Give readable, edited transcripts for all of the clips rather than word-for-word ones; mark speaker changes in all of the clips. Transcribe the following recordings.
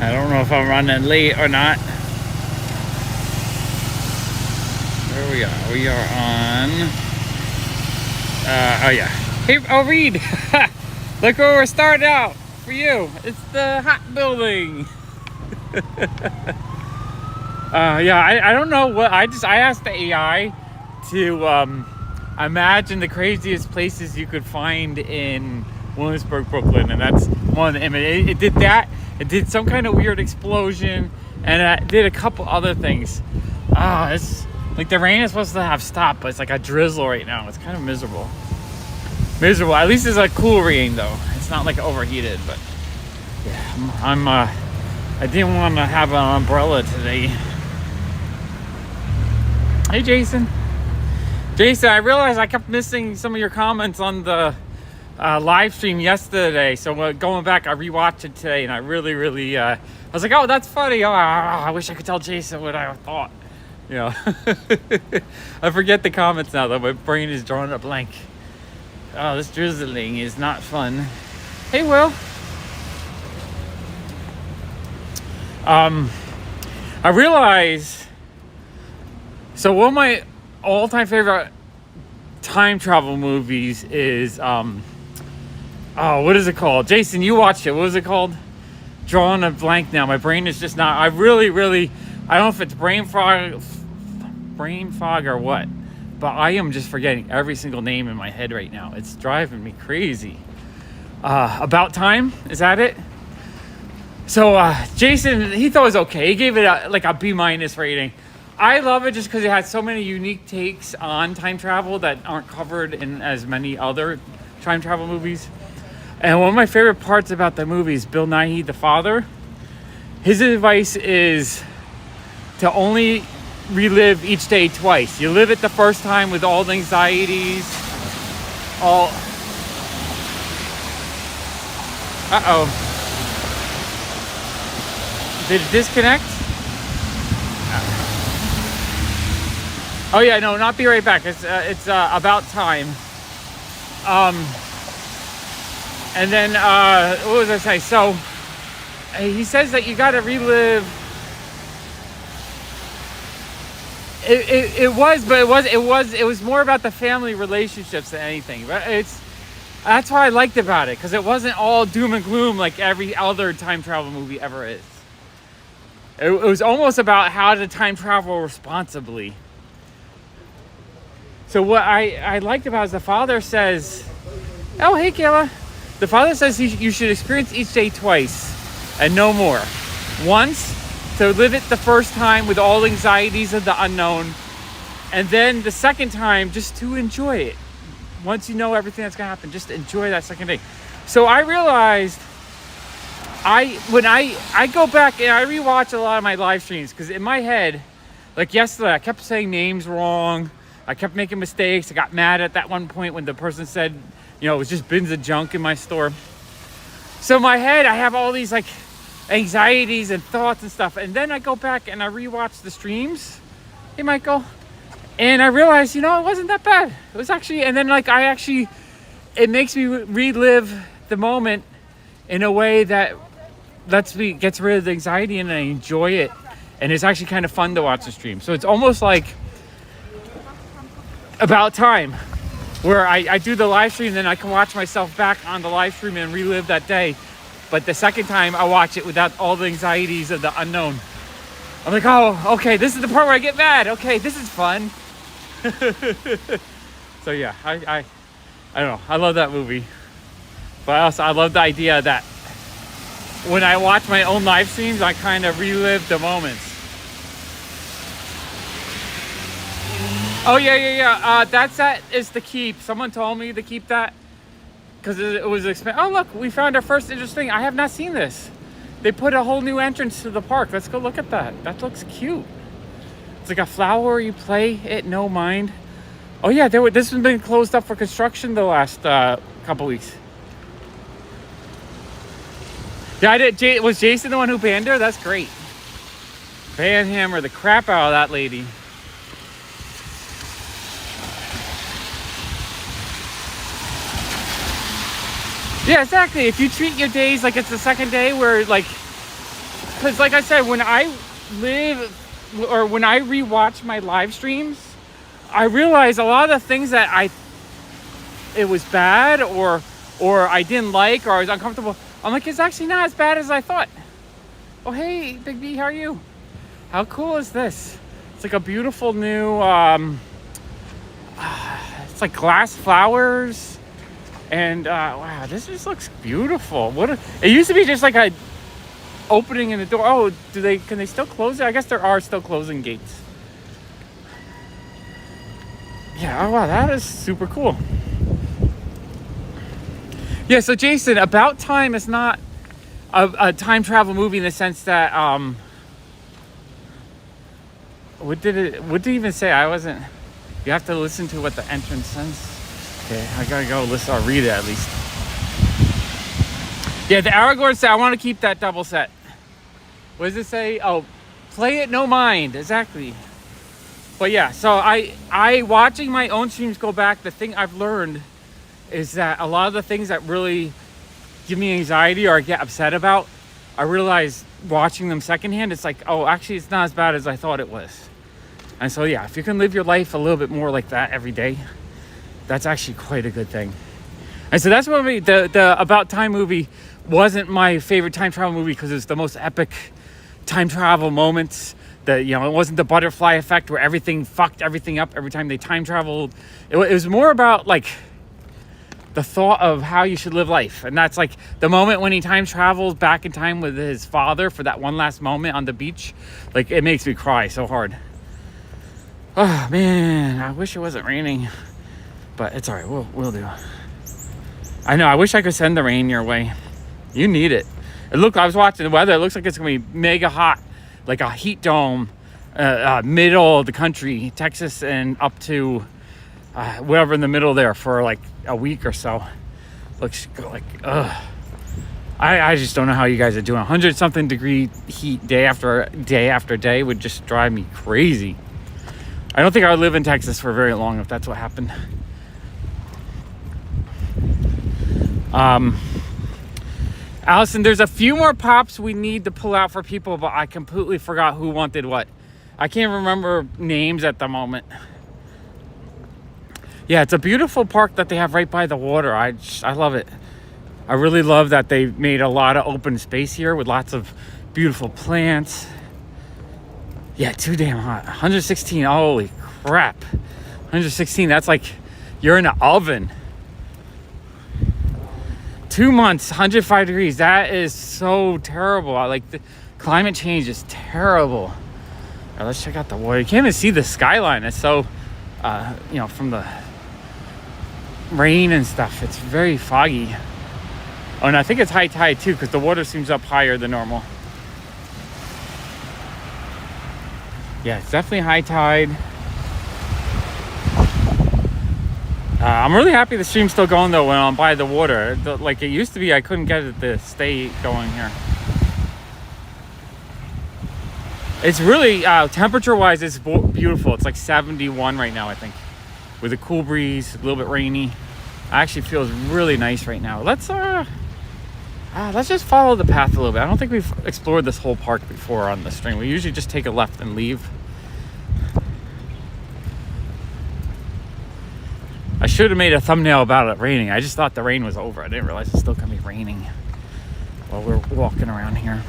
Speaker 1: I don't know if I'm running late or not. Where we are? We are on. Oh yeah. Hey, Reed. Look where we're starting out for you. It's the hot building. Yeah, I don't know what I asked the AI to imagine the craziest places you could find in Williamsburg, Brooklyn, and that's one of the images. It did that. It did some kind of weird explosion, and it did a couple other things. It's like the rain is supposed to have stopped, but it's like a drizzle right now. It's kind of miserable. Miserable. At least it's a cool rain though. It's not like overheated, but yeah, I didn't want to have an umbrella today. Hey, Jason. Jason, I realized I kept missing some of your comments on the live stream yesterday. So going back, I rewatched it today, and I really, I was like, oh, that's funny. Oh, I wish I could tell Jason what I thought. You know, I forget the comments now, though. My brain is drawing a blank. Oh, this drizzling is not fun. Hey, Will. I realized. So one of my all-time favorite time travel movies is what is it called? Jason, you watched it. What was it called? Drawing a blank now. My brain is just not. I really, I don't know if it's brain fog or what, but I am just forgetting every single name in my head right now. It's driving me crazy. About Time, is that it? So Jason, he thought it was okay. He gave it a B- rating. I love it just because it has so many unique takes on time travel that aren't covered in as many other time travel movies. And one of my favorite parts about the movie is Bill Nighy, the father. His advice is to only relive each day twice. You live it the first time with all the anxieties, all... Uh-oh. Did it disconnect? Oh yeah, no, not be right back. It's About Time. And then what was I saying? So he says that you got to relive. It was more about the family relationships than anything. But that's what I liked about it, because it wasn't all doom and gloom like every other time travel movie ever is. It was almost about how to time travel responsibly. So what I liked about it is the father says, oh, hey, Kayla. The father says you should experience each day twice and no more. Once to live it the first time with all anxieties of the unknown. And then the second time just to enjoy it. Once you know everything that's going to happen, just enjoy that second day. So I realized when I go back and I rewatch a lot of my live streams, because in my head, like yesterday, I kept saying names wrong. I kept making mistakes. I got mad at that one point when the person said, it was just bins of junk in my store. So in my head, I have all these like anxieties and thoughts and stuff. And then I go back and I rewatch the streams. Hey, Michael. And I realized, it wasn't that bad. It was actually, and then it makes me relive the moment in a way that gets rid of the anxiety, and I enjoy it. And it's actually kind of fun to watch the stream. So it's almost like About Time, where I do the live stream, then I can watch myself back on the live stream and relive that day. But the second time I watch it without all the anxieties of the unknown. I'm like, oh, okay, this is the part where I get mad. Okay, this is fun. So yeah, I don't know. I love that movie. But also I love the idea that when I watch my own live streams, I kind of relive the moments. Oh, yeah. That is the keep. Someone told me to keep that because it was expensive. Oh, look, we found our first interesting. I have not seen this. They put a whole new entrance to the park. Let's go look at that. That looks cute. It's like a flower. You play it, no mind. Oh, yeah, this has been closed up for construction the last couple weeks. Yeah, I did. Was Jason the one who banned her? That's great. Ban him or the crap out of that lady. Yeah, exactly. If you treat your days like it's the second day where, like, because like I said, when I rewatch my live streams, I realize a lot of the things that it was bad or I didn't like or I was uncomfortable. I'm like, it's actually not as bad as I thought. Oh, hey, Big B, how are you? How cool is this? It's like a beautiful new, it's like glass flowers. And, wow, this just looks beautiful. It used to be just like a opening in the door. Oh, can they still close it? I guess there are still closing gates. Yeah, oh wow, that is super cool. Yeah, so Jason, About Time is not a time travel movie in the sense that what did it even say? You have to listen to what the entrance says. Okay, I gotta go listen or read it at least. Yeah, the Aragorn said I want to keep that double set. What does it say? Oh, play it no mind. Exactly. But yeah, so I watching my own streams go back, the thing I've learned is that a lot of the things that really give me anxiety or I get upset about, I realize watching them secondhand, it's like, oh, actually it's not as bad as I thought it was. And so yeah, if you can live your life a little bit more like that every day, that's actually quite a good thing. And so that's what the About Time movie wasn't my favorite time travel movie because it's the most epic time travel moments. It wasn't the butterfly effect where everything fucked everything up every time they time traveled. It was more about like the thought of how you should live life. And that's like the moment when he time travels back in time with his father for that one last moment on the beach. Like, it makes me cry so hard. Oh man, I wish it wasn't raining, but it's all right. We'll do. I know. I wish I could send the rain your way. You need it. I was watching the weather. It looks like it's gonna be mega hot, like a heat dome, middle of the country, Texas, and up to wherever in the middle there for like a week or so. Looks like I just don't know how you guys are doing. 100 something degree heat day after day would just drive me crazy. I don't think I would live in Texas for very long if that's what happened. Allison, there's a few more pops we need to pull out for people, but I completely forgot who wanted what. I can't remember names at the moment. Yeah, it's a beautiful park that they have right by the water. I love it. I really love that they made a lot of open space here with lots of beautiful plants. Yeah, too damn hot. 116, holy crap. 116, that's like you're in an oven. 2 months, 105 degrees. That is so terrible. The climate change is terrible. All right, let's check out the water. You can't even see the skyline. It's so, from the rain and stuff. It's very foggy. Oh, and I think it's high tide too because the water seems up higher than normal. Yeah, it's definitely high tide. I'm really happy the stream's still going though when I'm by the water. Like it used to be, I couldn't get it to stay going here. It's really, temperature-wise, it's beautiful. It's like 71 right now, I think. With a cool breeze, a little bit rainy. It actually feels really nice right now. Let's just follow the path a little bit. I don't think we've explored this whole park before on the stream. We usually just take a left and leave. I should have made a thumbnail about it raining. I just thought the rain was over. I didn't realize it's still gonna be raining while we're walking around here.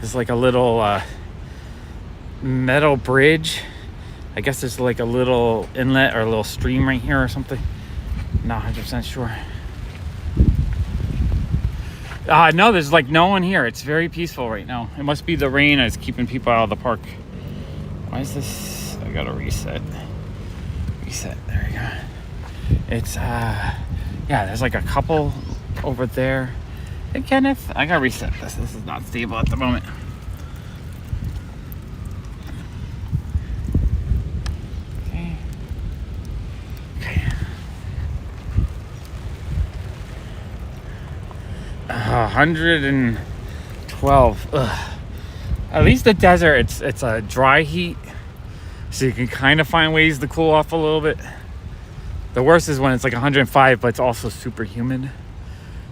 Speaker 1: There's like a little metal bridge. I guess there's like a little inlet or a little stream right here or something. Not 100% sure. No, there's like no one here. It's very peaceful right now. It must be the rain that's keeping people out of the park. Why is this? I gotta reset. There we go. It's yeah, there's like a couple over there. Hey Kenneth, I gotta reset this. This is not stable at the moment. Okay. 112. Ugh. At least the desert, it's a dry heat, so you can kind of find ways to cool off a little bit. The worst is when it's like 105, but it's also super humid.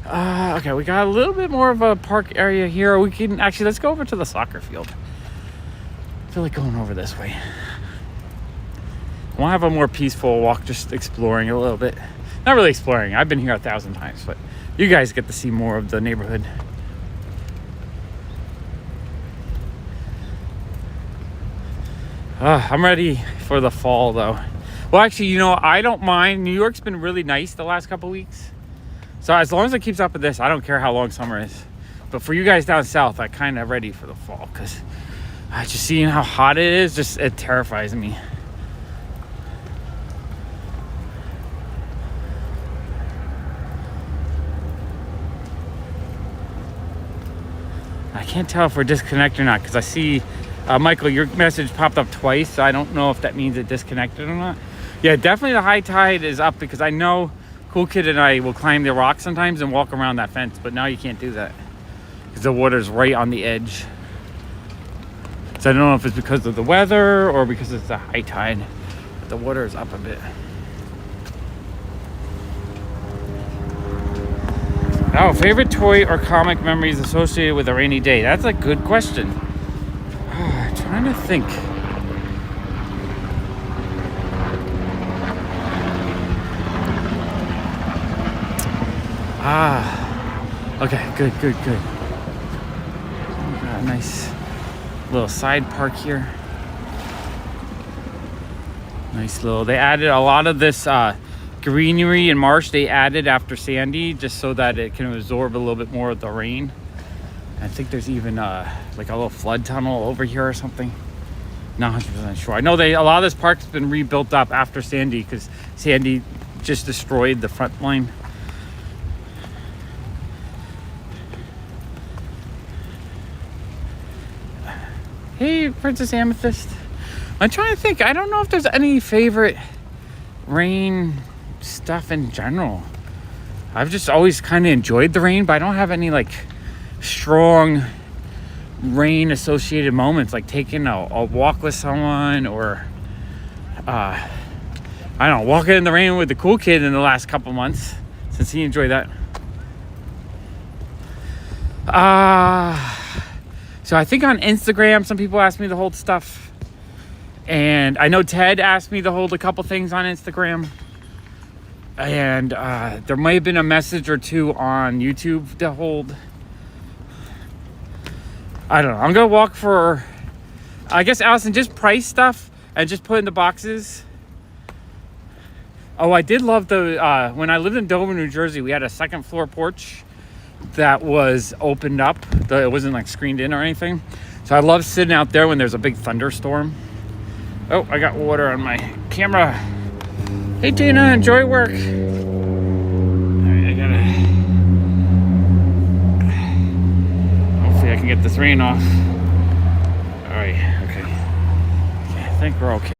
Speaker 1: Okay, we got a little bit more of a park area here. We can actually, let's go over to the soccer field. I feel like going over this way. We'll have a more peaceful walk, just exploring a little bit. Not really exploring. I've been here 1,000 times, but you guys get to see more of the neighborhood. I'm ready for the fall, though. Well, actually, you know, I don't mind. New York's been really nice the last couple weeks. So as long as it keeps up with this, I don't care how long summer is. But for you guys down south, I'm kind of ready for the fall, because just seeing how hot it is, just it terrifies me. I can't tell if we're disconnected or not, because I see, Michael, your message popped up twice, so I don't know if that means it disconnected or not. Yeah, definitely the high tide is up, because I know Cool Kid and I will climb the rock sometimes and walk around that fence, but now you can't do that because the water's right on the edge. So I don't know if it's because of the weather or because it's the high tide, but the water is up a bit. Oh, favorite toy or comic memories associated with a rainy day? That's a good question. I'm trying to think. Okay, good. Got a nice little side park here. Nice little, they added a lot of this greenery and marsh they added after Sandy, just so that it can absorb a little bit more of the rain. I think there's even like a little flood tunnel over here or something. Not 100% sure. I know a lot of this park's been rebuilt up after Sandy, because Sandy just destroyed the front line. Hey, Princess Amethyst. I'm trying to think. I don't know if there's any favorite rain stuff in general. I've just always kind of enjoyed the rain, but I don't have any like strong rain associated moments, like taking a walk with someone, or I don't know, walking in the rain with the Cool Kid in the last couple months, since he enjoyed that. So I think on Instagram, some people ask me to hold stuff. And I know Ted asked me to hold a couple things on Instagram. And there might have been a message or two on YouTube to hold. I don't know. I'm going to walk for, I guess, Allison, just price stuff and just put in the boxes. Oh, I did love the, when I lived in Dover, New Jersey, we had a second floor porch that was opened up. It wasn't like screened in or anything. So I love sitting out there when there's a big thunderstorm. Oh, I got water on my camera. Hey Tina, enjoy work. Alright, hopefully I can get this rain off. Alright, okay. I think we're okay.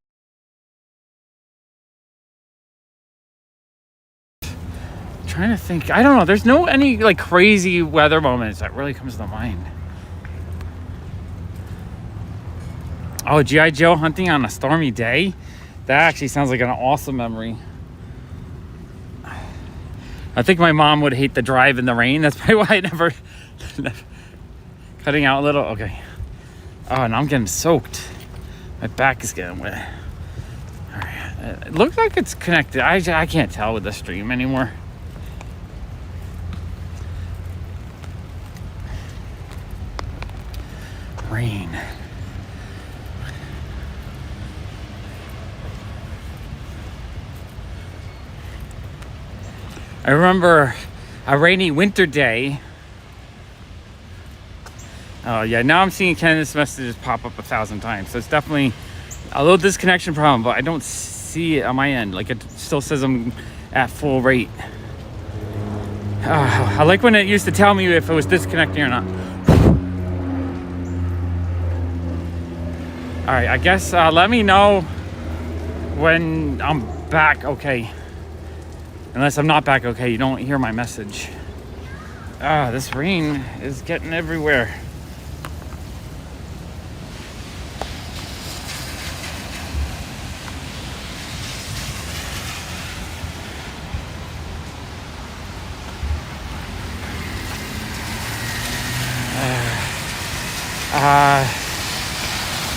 Speaker 1: Trying to think. I don't know. There's no any like crazy weather moments that really comes to mind. Oh, G.I. Joe hunting on a stormy day? That actually sounds like an awesome memory. I think my mom would hate the drive in the rain. That's probably why I never cutting out a little. Okay. Oh, and I'm getting soaked. My back is getting wet. All right. It looks like it's connected. I can't tell with the stream anymore. Rain. I remember a rainy winter day. Oh yeah, now I'm seeing Kenneth's messages pop up 1,000 times. So it's definitely a little disconnection problem, but I don't see it on my end. Like it still says I'm at full rate. I like when it used to tell me if it was disconnecting or not. All right, I guess let me know when I'm back okay. Unless I'm not back okay, you don't hear my message. This rain is getting everywhere.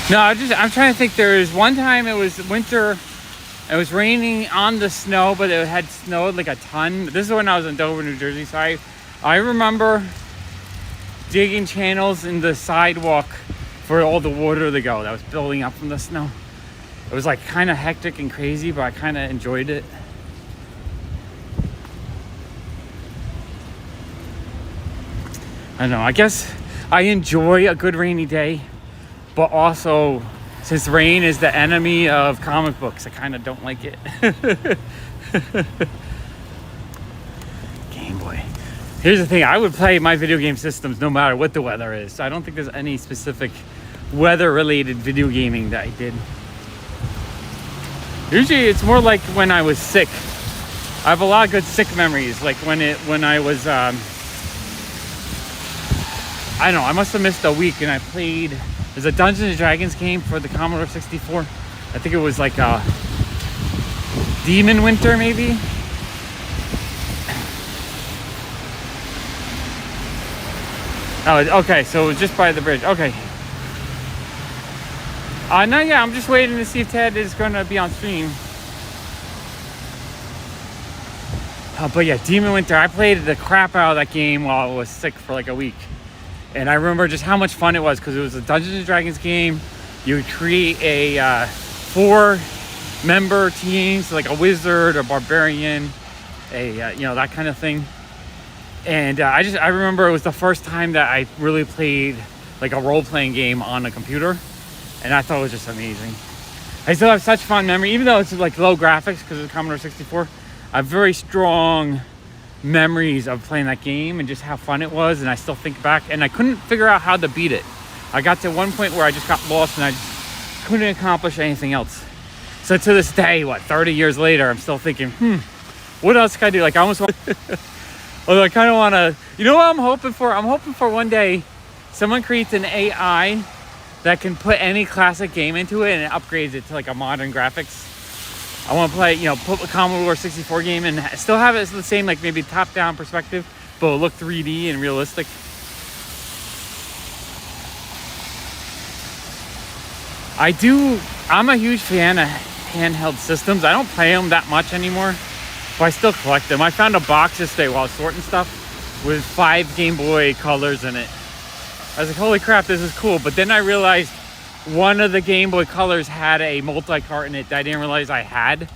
Speaker 1: No, I'm trying to think. There was one time it was winter. It was raining on the snow, but it had snowed like a ton. This is when I was in Dover, New Jersey. So I remember digging channels in the sidewalk for all the water to go that was building up from the snow. It was like kind of hectic and crazy, but I kind of enjoyed it. I don't know. I guess I enjoy a good rainy day, but also since rain is the enemy of comic books, I kind of don't like it. Game Boy. Here's the thing. I would play my video game systems no matter what the weather is. I don't think there's any specific weather-related video gaming that I did. Usually it's more like when I was sick. I have a lot of good sick memories. Like when I was, I don't know, I must have missed a week and I played, there's a Dungeons & Dragons game for the Commodore 64. I think it was like a Demon Winter maybe. Oh, okay, so it was just by the bridge. Okay. No, yeah, I'm just waiting to see if Ted is going to be on stream. But yeah, Demon Winter, I played the crap out of that game while I was sick for like a week. And I remember just how much fun it was because it was a Dungeons & Dragons game. You would create a 4-member team, so like a wizard, a barbarian, that kind of thing. And I remember it was the first time that I really played like a role-playing game on a computer. And I thought it was just amazing. I still have such fond memory, even though it's like low graphics because of the Commodore 64. I have very strong memories of playing that game and just how fun it was. And I still think back, and I couldn't figure out how to beat it. I got to one point where I just got lost and I just couldn't accomplish anything else. So to this day, 30 years later, I'm still thinking, what else can I do? Like I almost want, although I kind of want to, you know what I'm hoping for? I'm hoping for one day someone creates an AI that can put any classic game into it and it upgrades it to like a modern graphics. I want to play, put a Commodore 64 game and still have it the same, like maybe top-down perspective, but it'll look 3D and realistic. I'm a huge fan of handheld systems. I don't play them that much anymore, but I still collect them. I found a box yesterday while I was sorting stuff with 5 Game Boy colors in it. I was like, holy crap, this is cool. But then I realized one of the Game Boy Colors had a multi-cart in it that I didn't realize I had.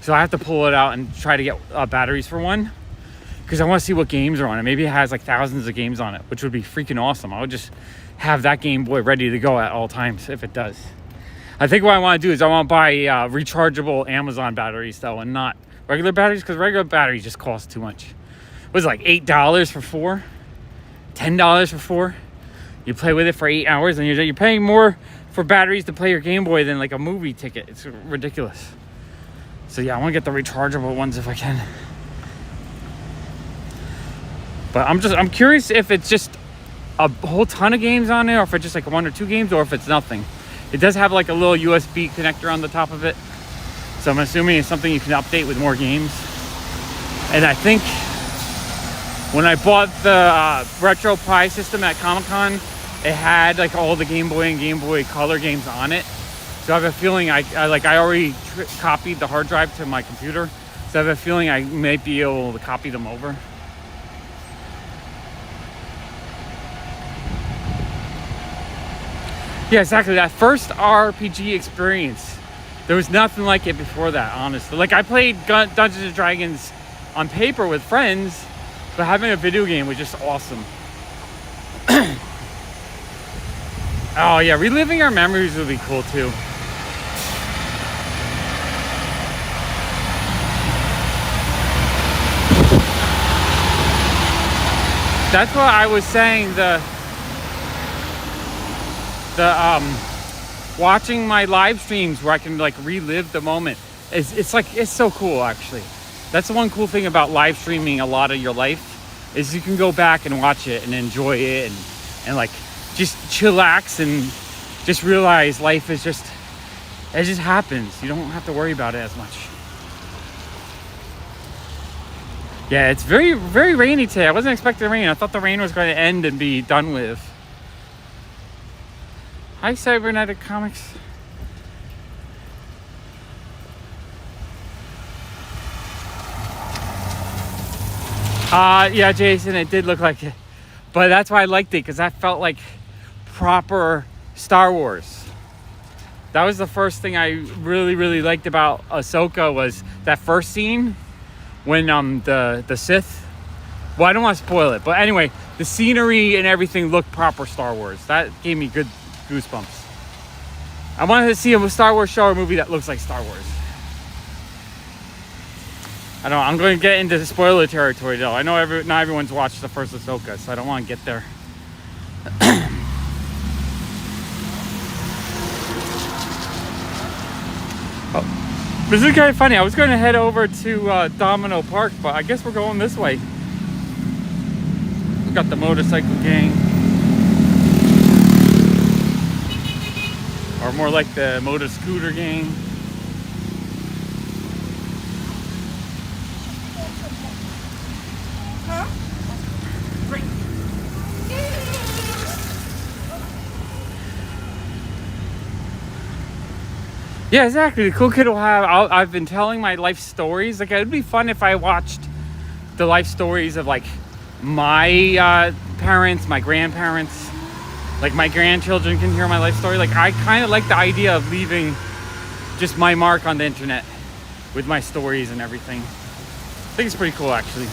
Speaker 1: So I have to pull it out and try to get batteries for one. Because I want to see what games are on it. Maybe it has like thousands of games on it, which would be freaking awesome. I would just have that Game Boy ready to go at all times if it does. I think what I want to do is I want to buy rechargeable Amazon batteries though, and not regular batteries, because regular batteries just cost too much. What was it, like $8 for 4? $10 for 4? You play with it for 8 hours and you're paying more for batteries to play your Game Boy than like a movie ticket. It's ridiculous. So yeah, I want to get the rechargeable ones if I can. But I'm curious if it's just a whole ton of games on it, or if it's just like 1 or 2 games, or if it's nothing. It does have like a little USB connector on the top of it. So I'm assuming it's something you can update with more games. And I think when I bought the Retro Pi system at Comic-Con, it had like all the Game Boy and Game Boy Color games on it. So I have a feeling I already copied the hard drive to my computer. So I have a feeling I may be able to copy them over. Yeah, exactly. That first RPG experience, there was nothing like it before that, honestly. Like I played Dungeons & Dragons on paper with friends, but having a video game was just awesome. Oh yeah, reliving our memories would be cool too. That's what I was saying, watching my live streams where I can like relive the moment. It's so cool actually. That's the one cool thing about live streaming a lot of your life, is you can go back and watch it and enjoy it and like just chillax and just realize life is just, it just happens. You don't have to worry about it as much. Yeah, it's very, very rainy today. I wasn't expecting rain. I thought the rain was going to end and be done with. Hi, Cybernetic Comics. Yeah, Jason, it did look like it. But that's why I liked it, because that felt like proper Star Wars. That was the first thing I really, really liked about Ahsoka, was that first scene when the Sith. Well, I don't want to spoil it, but anyway, the scenery and everything looked proper Star Wars. That gave me good goosebumps. I wanted to see a Star Wars show or movie that looks like Star Wars. I don't know, I'm going to get into the spoiler territory though. I know not everyone's watched the first Ahsoka, so I don't want to get there. Oh, this is kind of funny. I was going to head over to Domino Park, but I guess we're going this way. We got the motorcycle gang. Or more like the motor scooter gang. Yeah, exactly. The cool kid will have. I've been telling my life stories. Like, it'd be fun if I watched the life stories of like my parents, my grandparents, like my grandchildren can hear my life story. Like, I kind of like the idea of leaving just my mark on the internet with my stories and everything. I think it's pretty cool, actually.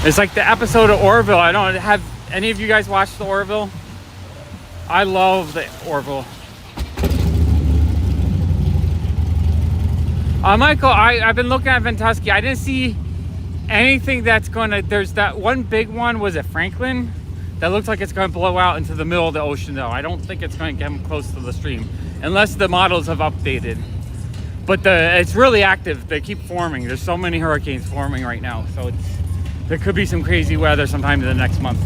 Speaker 1: It's like the episode of Orville. I don't have any of you guys watched the Orville? I love the Orville. Michael, I've been looking at Ventusky. I didn't see anything that's gonna. There's that one big one. Was it Franklin? That looks like it's gonna blow out into the middle of the ocean, though. I don't think it's gonna get close to the stream, unless the models have updated. But it's really active. They keep forming. There's so many hurricanes forming right now, so there could be some crazy weather sometime in the next month.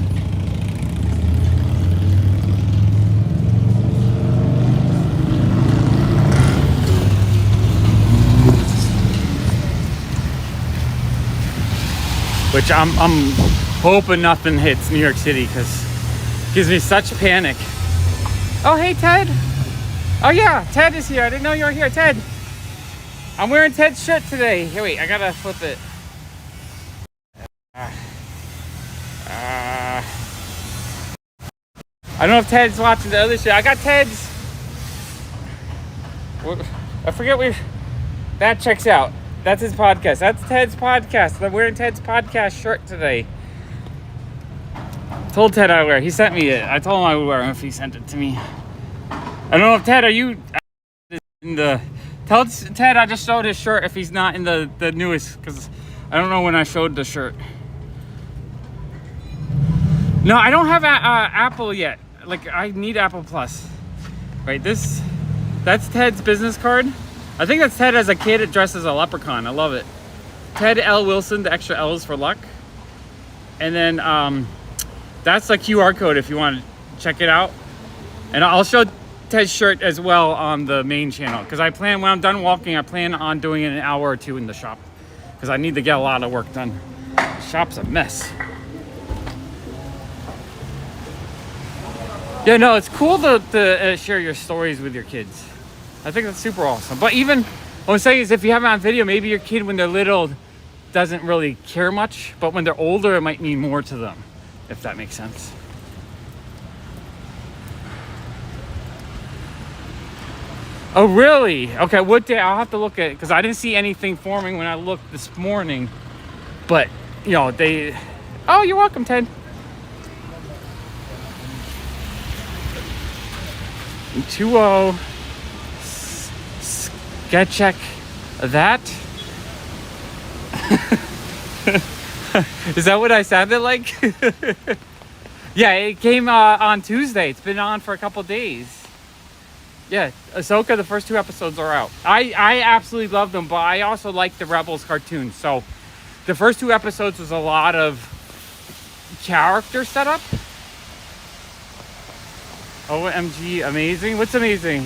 Speaker 1: Which I'm hoping nothing hits New York City, because it gives me such panic. Oh, hey, Ted. Oh, yeah, Ted is here. I didn't know you were here. Ted. I'm wearing Ted's shirt today. Here, wait, I gotta flip it. I don't know if Ted's watching the other shit. I got Ted's. I forget where that checks out. That's his podcast. That's Ted's podcast. I'm wearing Ted's podcast shirt today. Told Ted I wear it. He sent me it. I told him I would wear it if he sent it to me. I don't know if Ted, are you in the... Tell Ted I just showed his shirt if he's not in the newest, because I don't know when I showed the shirt. No, I don't have Apple yet. Like, I need Apple Plus. Right, that's Ted's business card. I think that's Ted as a kid dressed as a leprechaun. I love it. Ted L. Wilson, the extra L's for luck. And then that's the QR code if you want to check it out. And I'll show Ted's shirt as well on the main channel. Because I plan, when I'm done walking, I plan on doing an hour or two in the shop. Because I need to get a lot of work done. The shop's a mess. Yeah, no, it's cool to share your stories with your kids. I think that's super awesome. But even, what I'm saying is, if you have it on video, maybe your kid when they're little doesn't really care much, but when they're older, it might mean more to them, if that makes sense. Oh, really? Okay, what day? I'll have to look at it, because I didn't see anything forming when I looked this morning. But, you know, they... Oh, you're welcome, Ted. $2.0. Get check that. Is that what I sounded like? Yeah, it came on Tuesday. It's been on for a couple days. Yeah, Ahsoka, the first 2 episodes are out. I absolutely love them, but I also like the Rebels cartoons. So the first 2 episodes was a lot of character setup. OMG, amazing. What's amazing?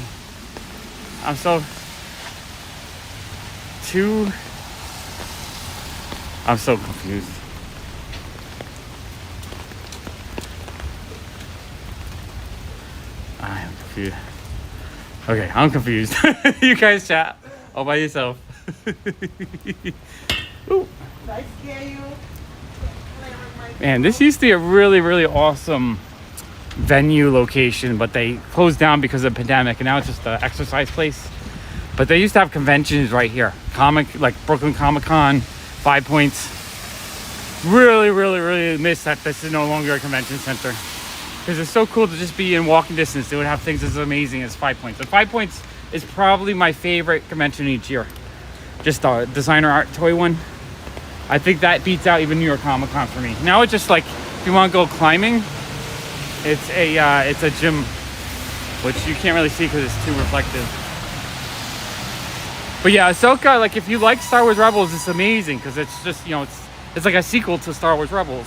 Speaker 1: I'm so confused. I'm confused. Okay, I'm confused. You guys chat all by yourself. Ooh.
Speaker 2: I scare you.
Speaker 1: Man, this used to be a really, really awesome venue location, but they closed down because of the pandemic, and now it's just an exercise place. But they used to have conventions right here. Like Brooklyn Comic Con, 5 Points. Really, really, really miss that this is no longer a convention center. Because it's so cool to just be in walking distance. They would have things as amazing as 5 Points. And 5 Points is probably my favorite convention each year. Just a designer art toy one. I think that beats out even New York Comic Con for me. Now it's just like, if you want to go climbing, it's a gym, which you can't really see because it's too reflective. But yeah, Ahsoka, like if you like Star Wars Rebels, it's amazing because it's just, you know, it's like a sequel to Star Wars Rebels.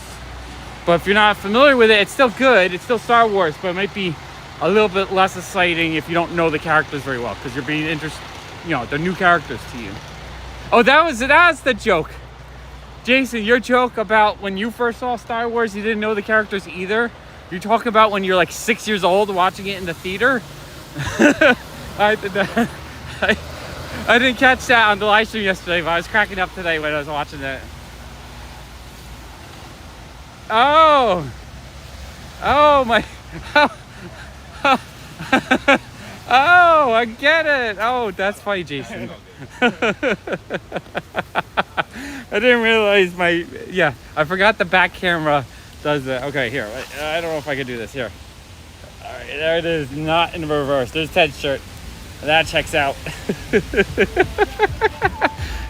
Speaker 1: But if you're not familiar with it, it's still good. It's still Star Wars, but it might be a little bit less exciting if you don't know the characters very well because you're being interested, you know, they're new characters to you. Oh, that's the joke. Jason, your joke about when you first saw Star Wars, you didn't know the characters either. You're talking about when you're like 6 years old watching it in the theater. I didn't catch that on the live stream yesterday, but I was cracking up today when I was watching it. Oh my. Oh, I get it. Oh, that's funny, Jason. I didn't realize I forgot the back camera does that. Okay, here. I don't know if I can do this. Here. All right, there it is. Not in reverse. There's Ted's shirt. That checks out.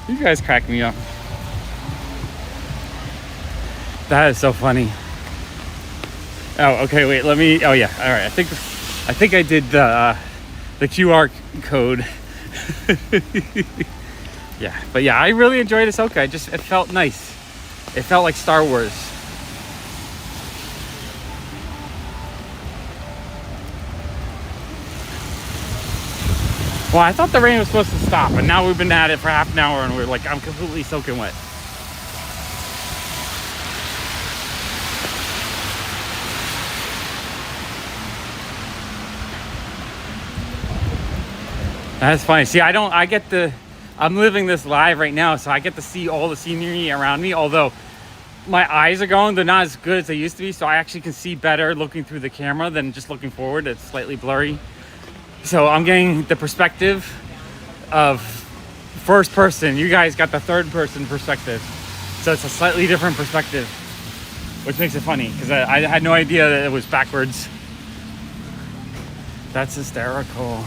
Speaker 1: You guys crack me up. That is so funny. Oh, okay, wait, let me, oh yeah, all right. I think I did the QR code. Yeah, but yeah, I really enjoyed Ahsoka. It felt nice. It felt like Star Wars. Well, I thought the rain was supposed to stop, and now we've been at it for half an hour, and we're like, I'm completely soaking wet. That's funny. See, I'm living this live right now, so I get to see all the scenery around me, although my eyes are going, they're not as good as they used to be, so I actually can see better looking through the camera than just looking forward. It's slightly blurry. So I'm getting the perspective of first person. You guys got the third person perspective. So it's a slightly different perspective, which makes it funny, because I had no idea that it was backwards. That's hysterical.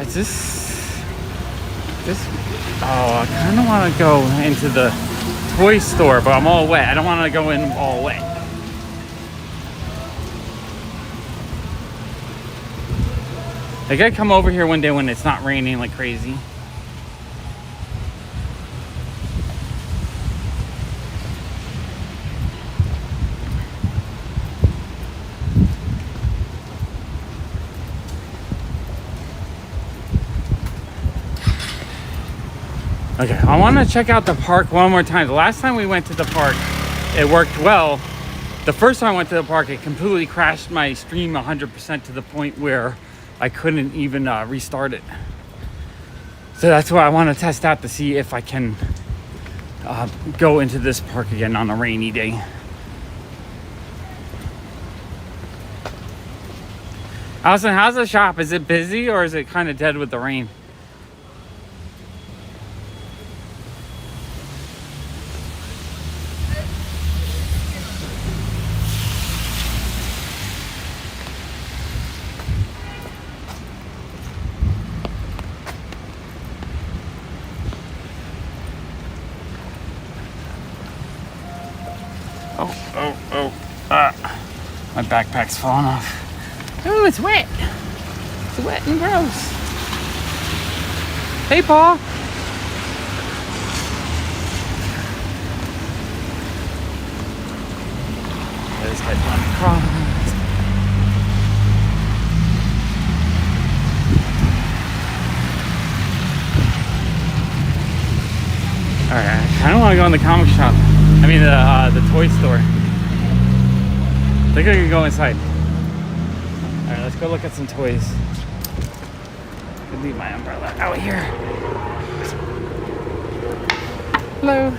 Speaker 1: Is this, oh, I kind of want to go into the toy store, but I'm all wet. I don't want to go in all wet. I gotta come over here one day when it's not raining like crazy. Okay, I want to check out the park one more time. The last time we went to the park, it worked well. The first time I went to the park, it completely crashed my stream 100% to the point where I couldn't even restart it. So that's why I want to test out to see if I can go into this park again on a rainy day. Allison, how's the shop? Is it busy or is it kind of dead with the rain? My backpack's falling off. Oh, it's wet. It's wet and gross. Hey, Paul. This guy's running across. All right, I kind of want to go in the comic shop. I mean, the toy store. think I can go inside. Alright, let's go look at some toys. I can leave my umbrella out here. Hello.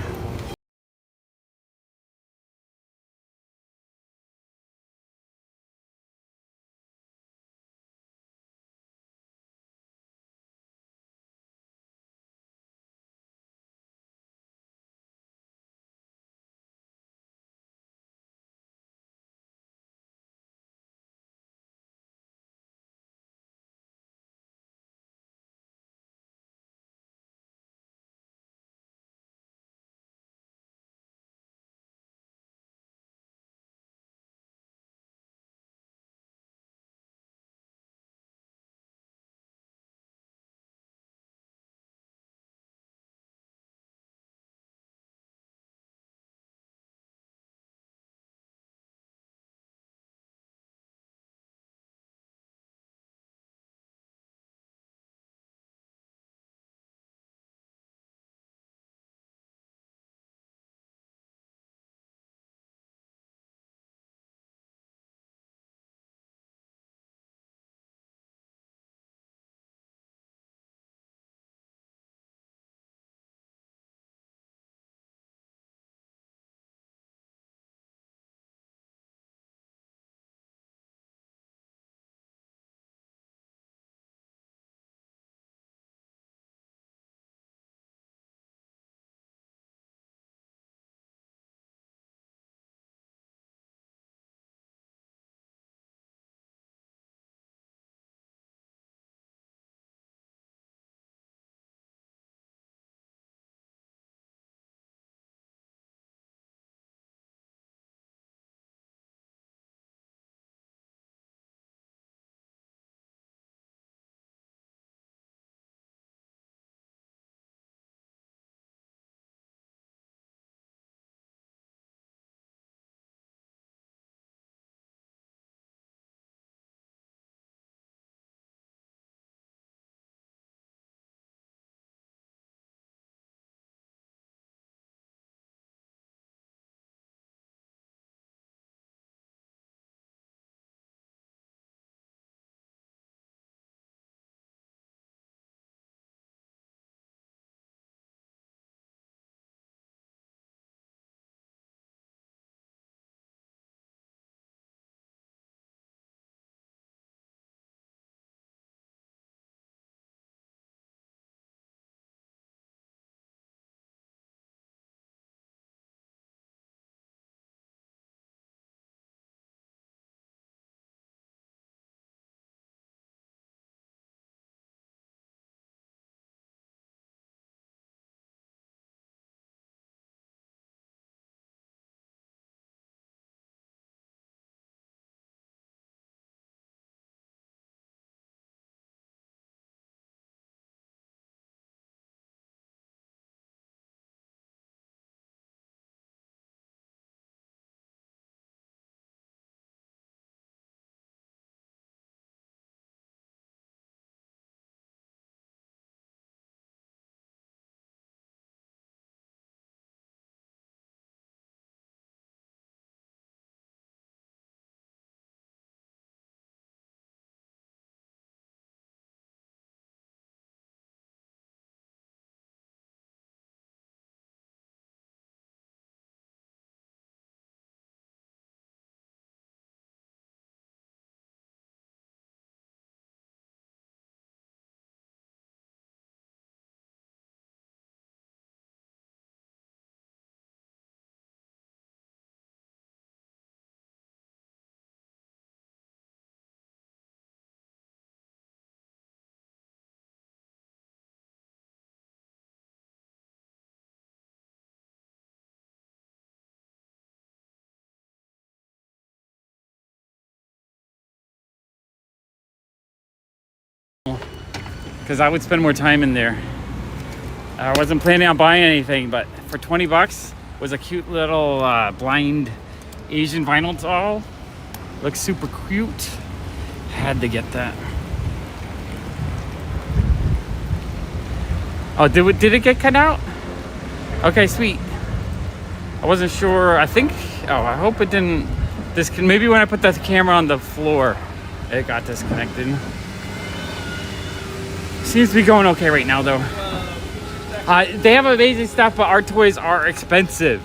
Speaker 1: Because I would spend more time in there. I wasn't planning on buying anything, but for 20 bucks was a cute little blind Asian vinyl doll. Looks super cute. Had to get that. Oh, did it get cut out? Okay, sweet. I wasn't sure. I think, oh, I hope it didn't maybe when I put the camera on the floor, it got disconnected. Seems to be going okay right now, though. They have amazing stuff, but our toys are expensive.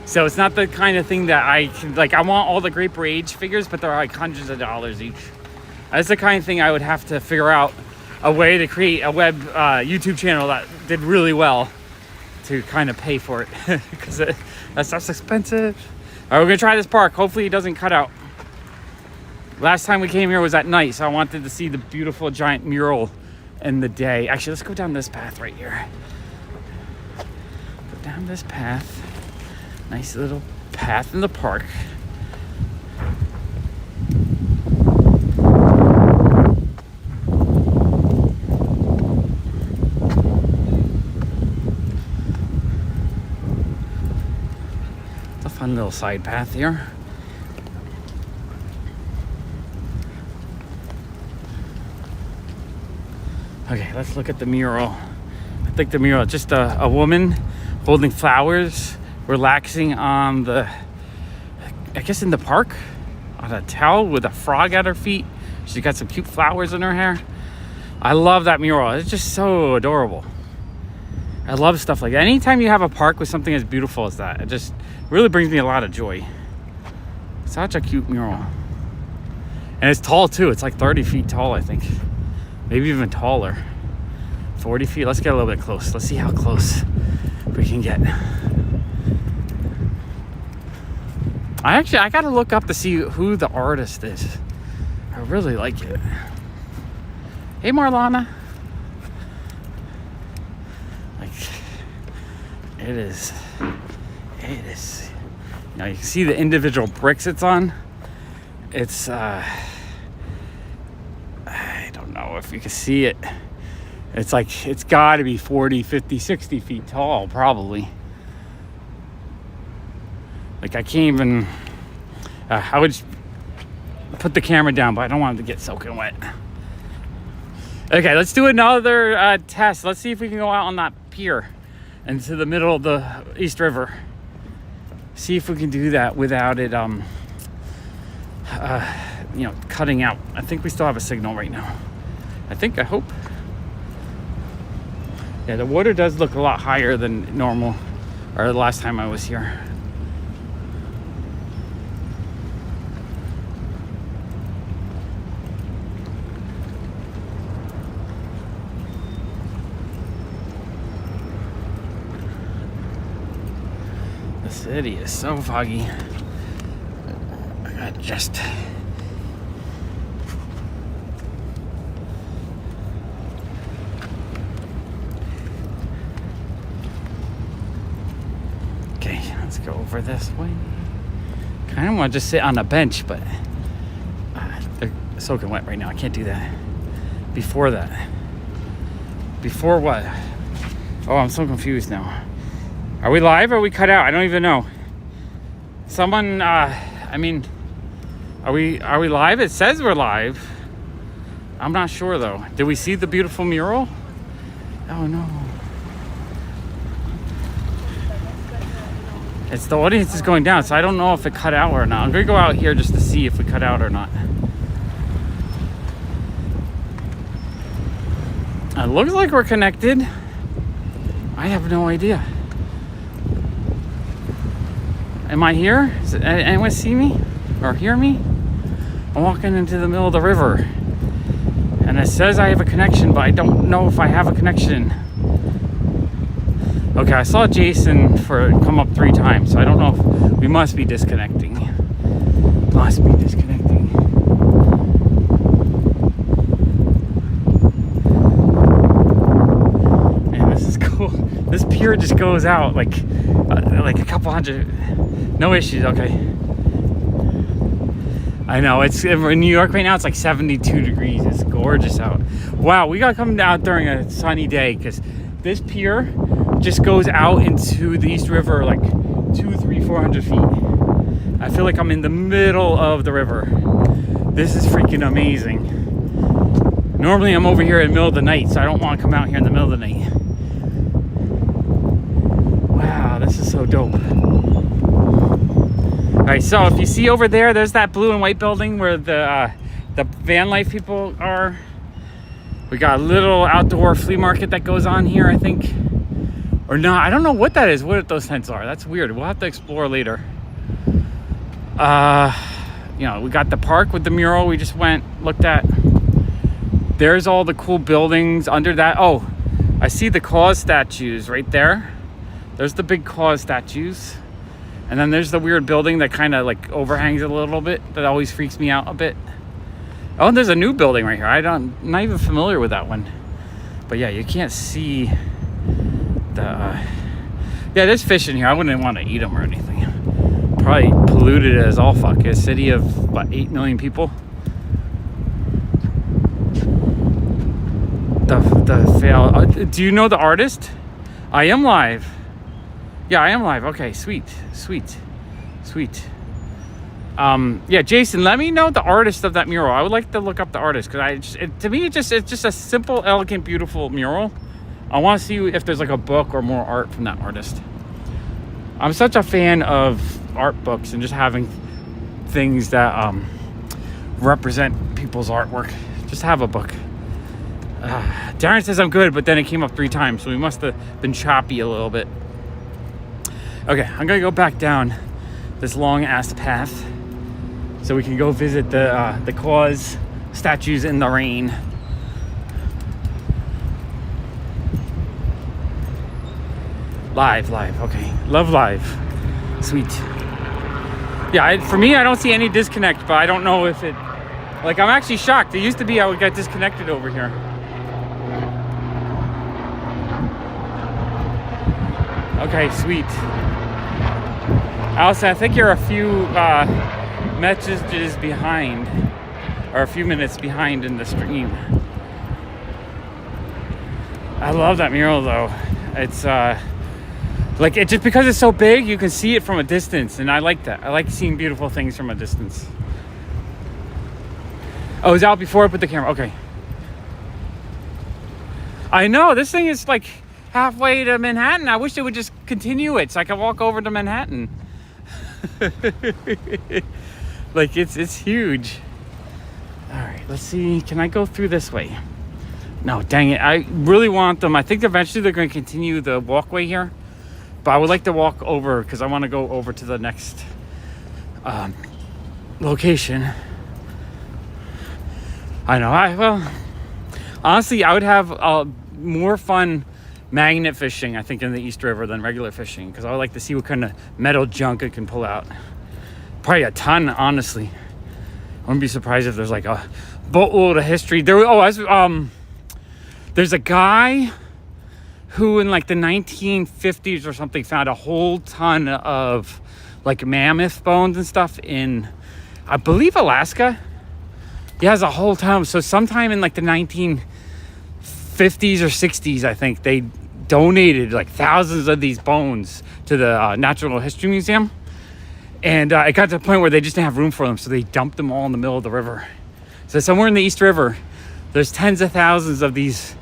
Speaker 1: So it's not the kind of thing that I can, like, I want all the Great Rage figures, but they're like hundreds of dollars each. That's the kind of thing I would have to figure out a way to create a web YouTube channel that did really well to kind of pay for it, because that stuff's expensive. All right, we're gonna try this park. Hopefully it doesn't cut out. Last time we came here was at night, so I wanted to see the beautiful giant mural in the day. Actually, let's go down this path right here. Go down this path. Nice little path in the park. It's a fun little side path here. Okay, let's look at the mural. I think the mural, just a woman holding flowers, relaxing on the, I guess in the park, on a towel with a frog at her feet. She's got some cute flowers in her hair. I love that mural. It's just so adorable. I love stuff like that. Anytime you have a park with something as beautiful as that, it just really brings me a lot of joy. Such a cute mural. And it's tall too. It's like 30 feet tall, I think. Maybe even taller. 40 feet. Let's get a little bit close. Let's see how close we can get. I gotta look up to see who the artist is. I really like it. Hey, Marlana. Like, it is. You know, you can see the individual bricks it's on. It's, I don't know if you can see it. It's like, it's gotta be 40, 50, 60 feet tall, probably. Like, I can't even, I would put the camera down, but I don't want it to get soaking wet. Okay, let's do another test. Let's see if we can go out on that pier into the middle of the East River. See if we can do that without it, you know, cutting out. I think we still have a signal right now. I hope. Yeah, the water does look a lot higher than normal, or the last time I was here. The city is so foggy. I just... Let's go over this way. Kind of want to just sit on a bench, but they're soaking wet right now. I can't do that. Before that. Before what? Oh, I'm so confused now. Are we live or are we cut out? I don't even know. Someone, I mean, are we live? It says we're live. I'm not sure though. Did we see the beautiful mural? Oh no. It's the audience is going down, so I don't know if it cut out or not. I'm gonna go out here just to see if we cut out or not. It looks like we're connected. I have no idea. Am I here? Does anyone see me or hear me? I'm walking into the middle of the river, and it says I have a connection, but I don't know if I have a connection. Okay, I saw Jason come up 3 times, so I don't know if we must be disconnecting. Must be disconnecting. Man, this is cool. This pier just goes out like a couple hundred. No issues. Okay. I know it's in New York right now. It's like 72 degrees. It's gorgeous out. Wow, we gotta come down during a sunny day because this pier just goes out into the East River like 200, 300, 400 feet. I feel like I'm in the middle of the river. This is freaking amazing. Normally I'm over here in the middle of the night, so I don't want to come out here in the middle of the night. Wow, this is so dope. All right, so if you see over there, there's that blue and white building where the van life people are. We got a little outdoor flea market that goes on here, I think. Or no, I don't know what that is, what those tents are. That's weird. We'll have to explore later. You know, we got the park with the mural we just looked at. There's all the cool buildings under that. Oh, I see the cause statues right there. There's the big cause statues. And then there's the weird building that kind of like overhangs it a little bit. That always freaks me out a bit. Oh, and there's a new building right here. I'm not even familiar with that one. But yeah, you can't see the... yeah, there's fish in here. I wouldn't want to eat them or anything. Probably polluted as all fuck. A city of, what, 8 million people? The fail. Do you know the artist? I am live. Yeah, I am live. Okay, sweet. Yeah, Jason, let me know the artist of that mural. I would like to look up the artist because to me it's just a simple, elegant, beautiful mural. I want to see if there's like a book or more art from that artist. I'm such a fan of art books and just having things that represent people's artwork. Just have a book. Darren says I'm good, but then it came up 3 times, so we must have been choppy a little bit. Okay, I'm gonna go back down this long ass path so we can go visit the cause statues in the rain. Live, okay. Love live. Sweet. Yeah, for me, I don't see any disconnect, but I don't know if it... Like, I'm actually shocked. It used to be I would get disconnected over here. Okay, sweet. Allison, I think you're a few messages behind, or a few minutes behind in the stream. I love that mural, though. It's like it just because it's so big, you can see it from a distance, and I like that. I like seeing beautiful things from a distance. Oh, it was out before I put the camera. Okay. I know this thing is like halfway to Manhattan. I wish they would just continue it so I could walk over to Manhattan. Like it's huge. All right, let's see. Can I go through this way? No, dang it. I really want them. I think eventually they're going to continue the walkway here, but I would like to walk over because I want to go over to the next location. I know. Well, honestly, I would have more fun magnet fishing, I think, in the East River than regular fishing, because I would like to see what kind of metal junk it can pull out. Probably a ton, honestly. I wouldn't be surprised if there's like a boatload of history. There's a guy who in like the 1950s or something found a whole ton of like mammoth bones and stuff in, I believe, Alaska. He has a whole ton. So sometime in like the 1950s or 60s, I think, they donated like thousands of these bones to the Natural History Museum. And it got to the point where they just didn't have room for them, so they dumped them all in the middle of the river. So somewhere in the East River, there's tens of thousands of these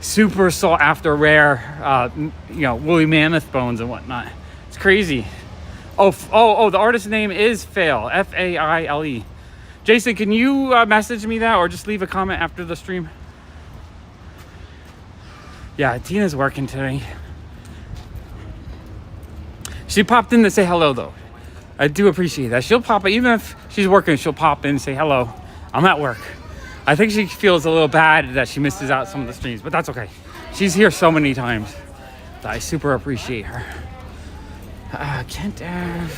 Speaker 1: super sought after rare, woolly mammoth bones and whatnot. It's crazy. Oh, the artist's name is Faile, Faile. Jason, can you message me that or just leave a comment after the stream? Yeah, Tina's working today. She popped in to say hello, though. I do appreciate that. She'll pop in, even if she's working, she'll pop in and say hello. I'm at work. I think she feels a little bad that she misses out some of the streams, but that's okay. She's here so many times that I super appreciate her. Kent Ave.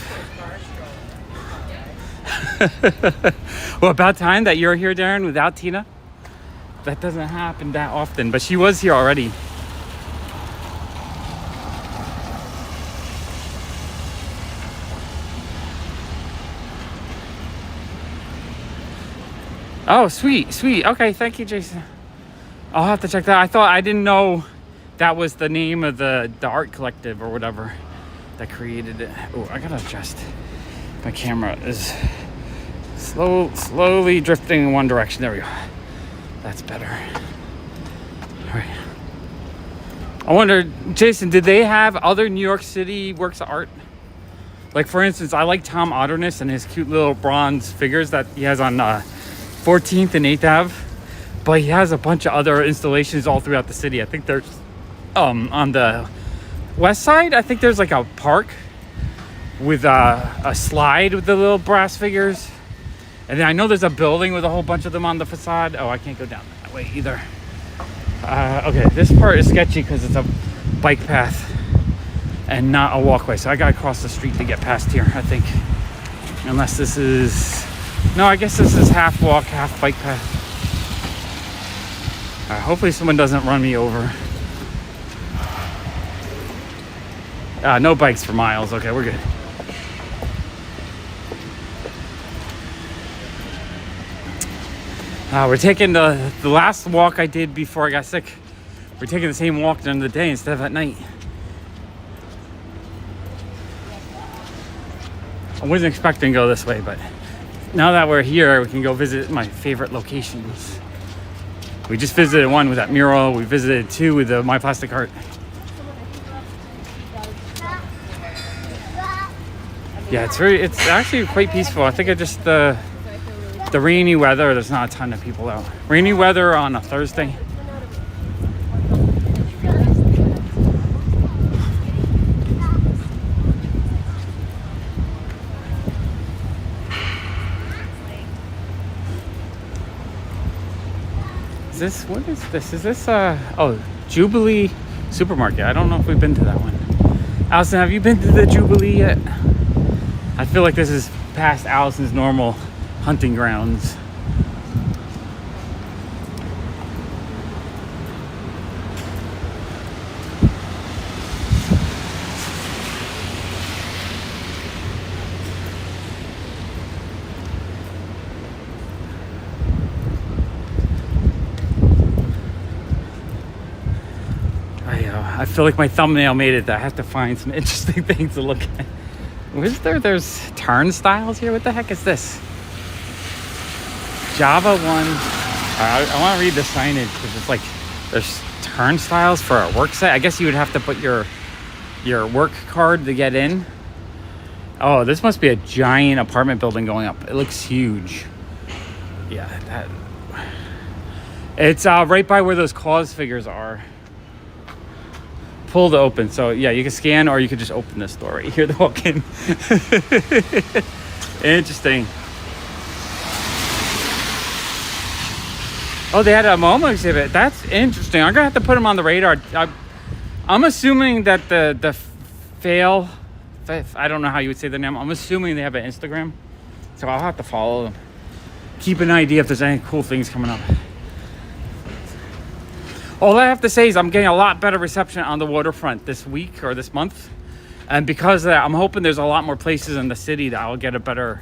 Speaker 1: Well, about time that you're here, Darren, without Tina. That doesn't happen that often, but she was here already. Oh, sweet. Okay, thank you, Jason. I'll have to check that. I didn't know that was the name of the art collective or whatever that created it. Oh, I gotta adjust. My camera is slowly drifting in one direction. There we go. That's better. All right. I wonder, Jason, did they have other New York City works of art? Like, for instance, I like Tom Otterness and his cute little bronze figures that he has on 14th and 8th Ave. But he has a bunch of other installations all throughout the city. I think there's, on the west side, I think there's like a park with a slide with the little brass figures. And then I know there's a building with a whole bunch of them on the facade. Oh, I can't go down that way either. Okay, this part is sketchy because it's a bike path and not a walkway. So I gotta cross the street to get past here, I think. Unless this is... No, I guess this is half walk, half bike path. Hopefully someone doesn't run me over. No bikes for miles. Okay, we're good. We're taking the last walk I did before I got sick. We're taking the same walk during the day instead of at night. I wasn't expecting to go this way, but now that we're here, we can go visit my favorite locations. We just visited one with that mural. We visited two with the My Plastic Heart. Yeah, it's actually quite peaceful. I think it just the rainy weather, there's not a ton of people out. Rainy weather on a Thursday. What is this? Is this Jubilee Supermarket? I don't know if we've been to that one. Allison, have you been to the Jubilee yet? I feel like this is past Allison's normal hunting grounds. I feel like my thumbnail made it. I have to find some interesting things to look at. There's turnstiles here. What the heck is this? Java 1. I want to read the signage because it's like there's turnstiles for a work site. I guess you would have to put your work card to get in. Oh, this must be a giant apartment building going up. It looks huge. Yeah, it's right by where those claws figures are. Pull to open. So yeah, you can scan or you could just open this door right here to walk in. Interesting. Oh, they had a MoMA exhibit. That's interesting. I'm gonna have to put them on the radar. I'm assuming that the fail, I don't know how you would say their name. I'm assuming they have an Instagram, so I'll have to follow them. Keep an idea if there's any cool things coming up. All I have to say is I'm getting a lot better reception on the waterfront this week or this month. And because of that, I'm hoping there's a lot more places in the city that I'll get a better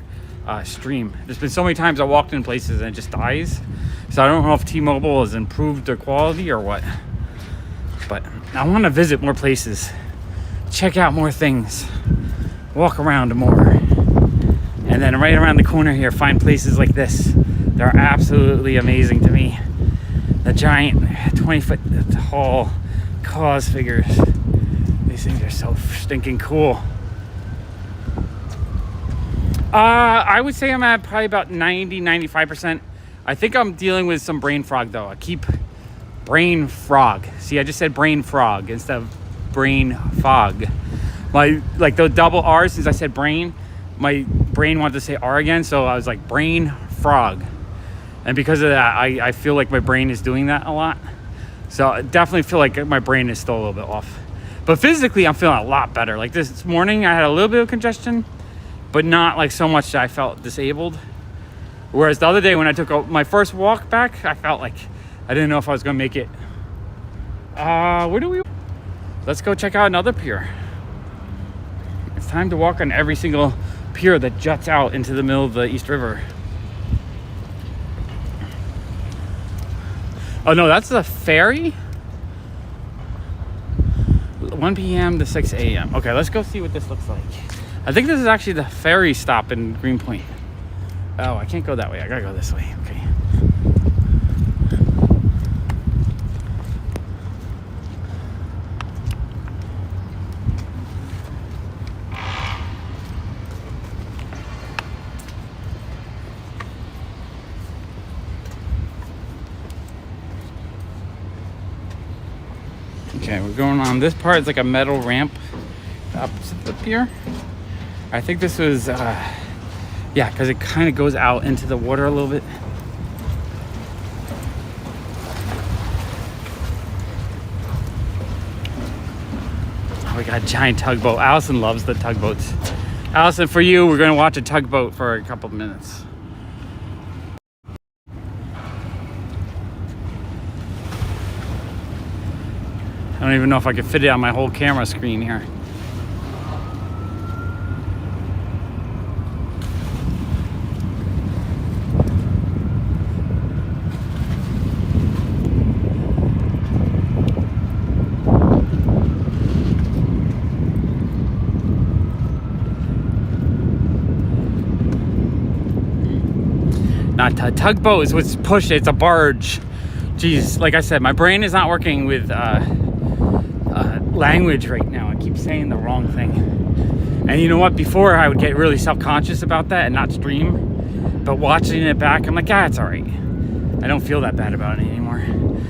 Speaker 1: stream. There's been so many times I walked in places and it just dies. So I don't know if T-Mobile has improved their quality or what. But I want to visit more places. Check out more things. Walk around more. And then right around the corner here, find places like this. They're absolutely amazing to me. The giant 20-foot tall cause figures. These things are so stinking cool. I would say I'm at probably about 90-95%. I think I'm dealing with some brain fog though. I keep brain frog. See, I just said brain frog instead of brain fog. My the double R, since I said brain, my brain wanted to say R again, so I was like brain frog. And because of that, I feel like my brain is doing that a lot. So I definitely feel like my brain is still a little bit off. But physically, I'm feeling a lot better. Like this morning, I had a little bit of congestion, but not like so much that I felt disabled. Whereas the other day when I took my first walk back, I felt like I didn't know if I was going to make it. Where do we... Let's go check out another pier. It's time to walk on every single pier that juts out into the middle of the East River. Oh no, that's the ferry? 1 p.m. to 6 a.m. Okay, let's go see what this looks like. I think this is actually the ferry stop in Greenpoint. Oh, I can't go that way. I gotta go this way. Okay. Okay, we're going on this part. It's like a metal ramp opposite the pier. I think this was, yeah, because it kind of goes out into the water a little bit. Oh, we got a giant tugboat. Allison loves the tugboats. Allison, for you, we're going to watch a tugboat for a couple of minutes. I don't even know if I could fit it on my whole camera screen here. Not a tugboat is what's pushed. It's a barge. Jeez, like I said, my brain is not working with language right now. I keep saying the wrong thing. And you know what? Before I would get really self-conscious about that and not stream. But watching it back, I'm like, ah, it's all right. I don't feel that bad about it anymore.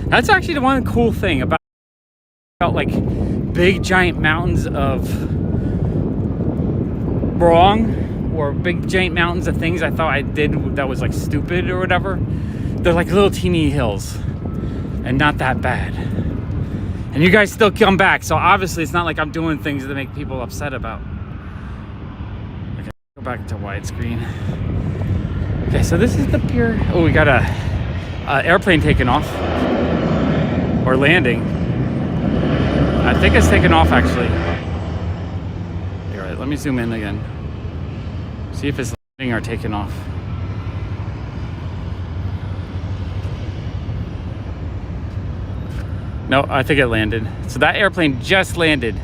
Speaker 1: That's actually the one cool thing about like big giant mountains of wrong, or big giant mountains of things I thought I did that was like stupid or whatever. They're like little teeny hills and not that bad. And you guys still come back, so obviously it's not like I'm doing things that make people upset about. Okay, go back to widescreen. Okay, so this is the pier. Oh, we got a airplane taking off or landing. I think it's taking off actually. All right, let me zoom in again. See if it's landing or taking off. No, I think it landed. So that airplane just landed